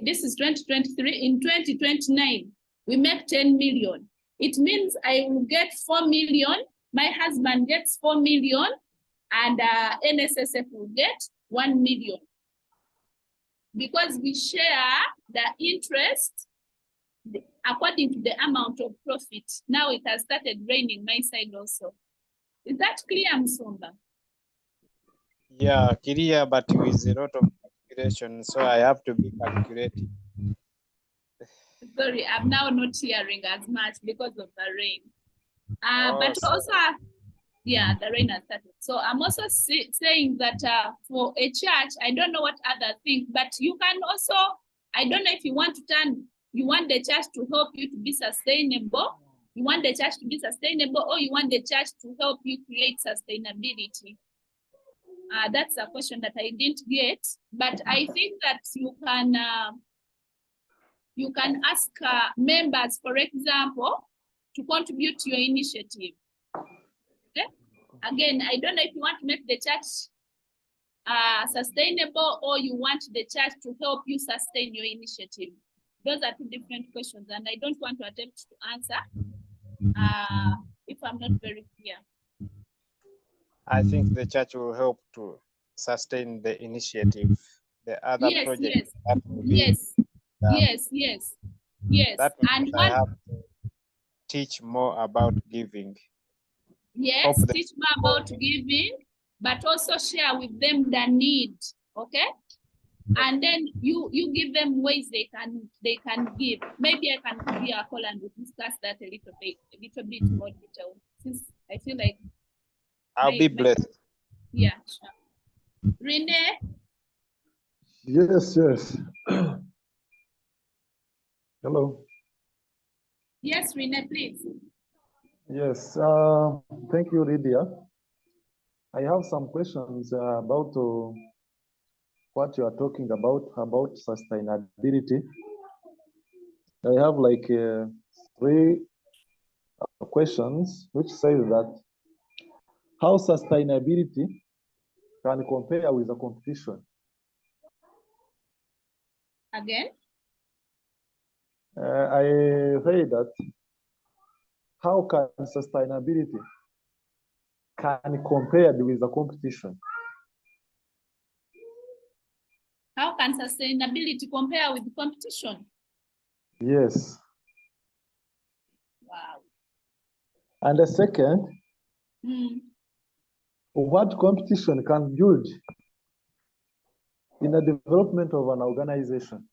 this is 2023, in 2029, we make 10 million. It means I will get 4 million, my husband gets 4 million, and NSSF will get 1 million. Because we share the interest according to the amount of profit. Now it has started raining my side also. Is that clear, Msomba? Yeah, clear, but with a lot of calculation, so I have to be calculating. Sorry, I'm now not hearing as much because of the rain. But also, yeah, the rain has started. So I'm also saying that for a church, I don't know what others think, but you can also, I don't know if you want the church to help you to be sustainable. You want the church to be sustainable, or you want the church to help you create sustainability. That's a question that I didn't get, but I think that you can ask members, for example, to contribute to your initiative. Okay? Again, I don't know if you want to make the church sustainable or you want the church to help you sustain your initiative. Those are two different questions, and I don't want to attempt to answer if I'm not very clear. I think the church will help to sustain the initiative. The other project that will be yes. That and I have to teach more about giving. Yes, teach more about giving, but also share with them the need. Okay? And then you give them ways they can give. Maybe I can give you a call and we'll discuss that a little bit more detail. Since I feel like I'll be blessed. Yeah, sure. Rene? Yes. Hello. Yes, Rene, please. Yes, thank you, Lydia. I have some questions about what you are talking about sustainability. I have like 3 questions which say that how sustainability can compare with a competition. Again? I say that how can sustainability can compare with a competition? How can sustainability compare with competition? Yes. Wow. And the second, what competition can build in the development of an organization.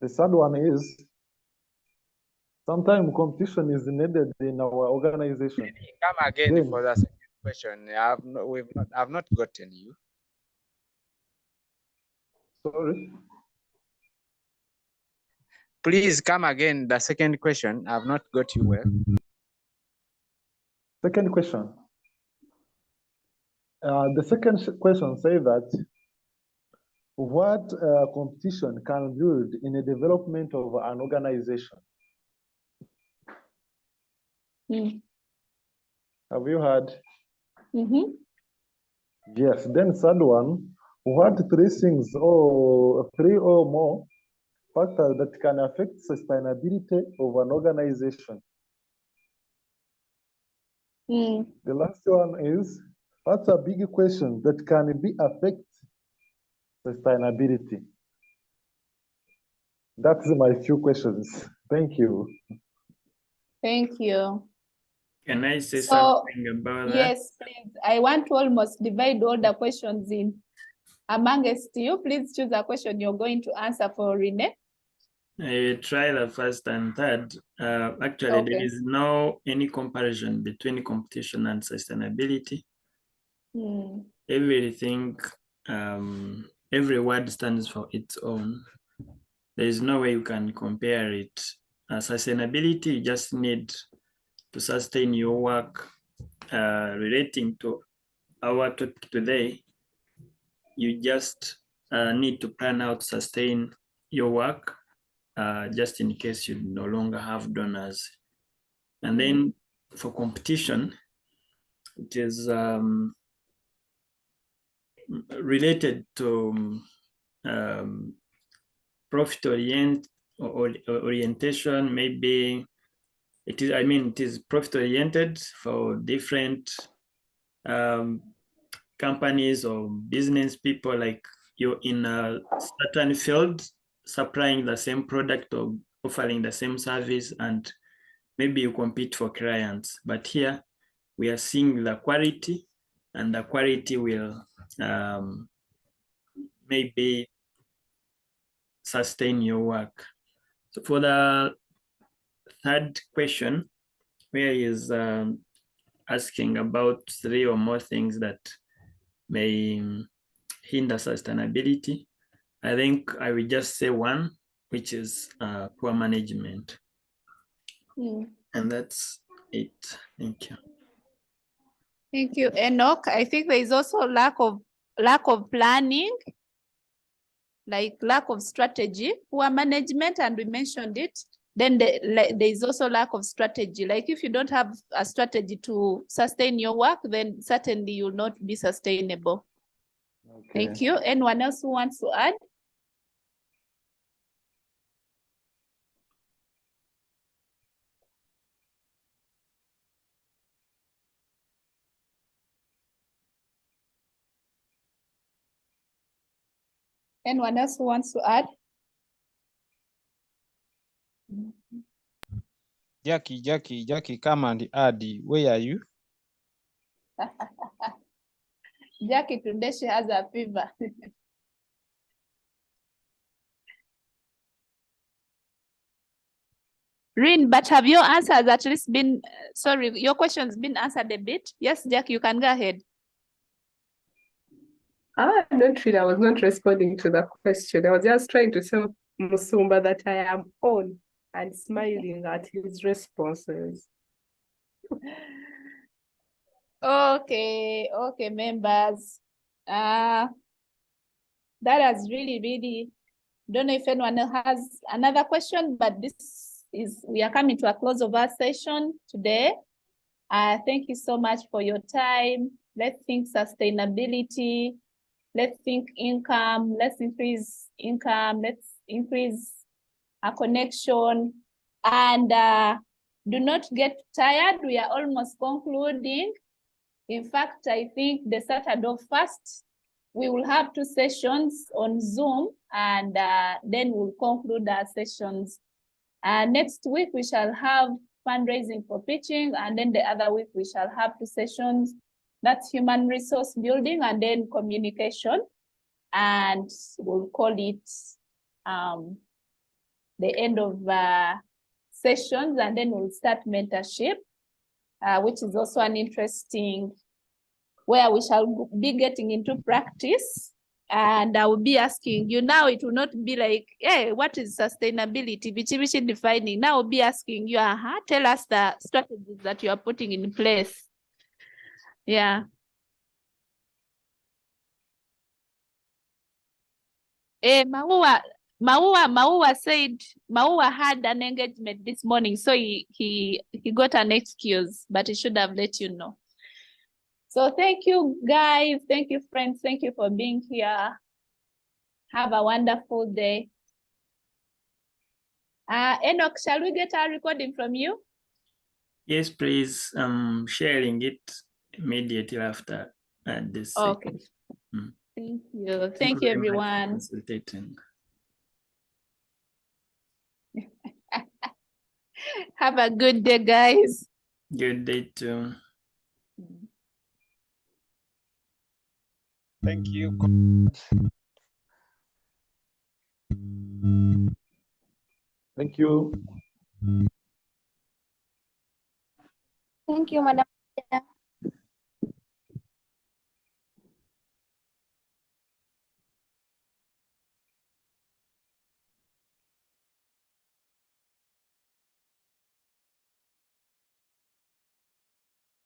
The third one is sometimes competition is needed in our organization. Come again Then, for the second question. I've not gotten you. sorry. Please come again. The second question. I've not got you well. Second question. The second question says that what competition can build in the development of an organization? Have you heard? Yes. Then third one, what three things or three or more factors that can affect sustainability of an organization? The last one is, what's a big question that can be affect sustainability? That's my few questions. Thank you. Thank you. Can I say So, something about that? yes, please. I want to almost divide all the questions in amongst you. Please choose a question you're going to answer for Rene. Try the first and third. Actually, Okay. there is no any comparison between competition and sustainability. Everything, every word stands for its own. There is no way you can compare it. Sustainability, you just need to sustain your work. Relating to our topic today, you just need to plan out, sustain your work, just in case you no longer have donors. And then for competition, it is related to profit orientation. Maybe it is, it is profit oriented for different companies or business people, like you're in a certain field supplying the same product or offering the same service, and maybe you compete for clients. But here we are seeing the quality, and the quality will maybe sustain your work. So for the third question, where is asking about three or more things that may hinder sustainability, I think I will just say one, which is poor management. And that's it. Thank you. Thank you, Enoch. I think there is also lack of planning, like lack of strategy, poor management, and we mentioned it. Then there is also lack of strategy. Like if you don't have a strategy to sustain your work, then certainly you'll not be sustainable. Okay. Thank you. Anyone else who wants to add? Anyone else who wants to add? Jackie, come and add. Where are you? Jackie, today she has a fever. Rin, but have your answers at least been, sorry, your question's been answered a bit? Yes, Jackie, you can go ahead. Not really. I was not responding to the question. I was just trying to tell Musumba that I am on and smiling at his responses. Okay, members. That has really, don't know if anyone has another question, but we are coming to a close of our session today. Thank you so much for your time. Let's think sustainability. Let's think income. Let's increase income. Let's increase a connection. And do not get tired. We are almost concluding. In fact, I think the Saturday first, we will have 2 sessions on Zoom, and then we'll conclude our sessions. Next week, we shall have fundraising for pitching, and then the other week, we shall have 2 sessions. That's human resource building, and then communication. And we'll call it the end of sessions, and then we'll start mentorship, which is also an interesting, where we shall be getting into practice. And I will be asking you now, it will not be like, hey, what is sustainability? Bichi defining. Now I'll be asking you, tell us the strategies that you are putting in place. Yeah. Maua said Maua had an engagement this morning, so he got an excuse, but he should have let you know. So thank you, guys. Thank you, friends. Thank you for being here. Have a wonderful day. Enoch, shall we get our recording from you? Yes, please. I'm sharing it immediately after this. Okay. Thank you. Thank you, everyone. Facilitating. Have a good day, guys. Good day too. Thank you. Thank you. Thank you, Madam.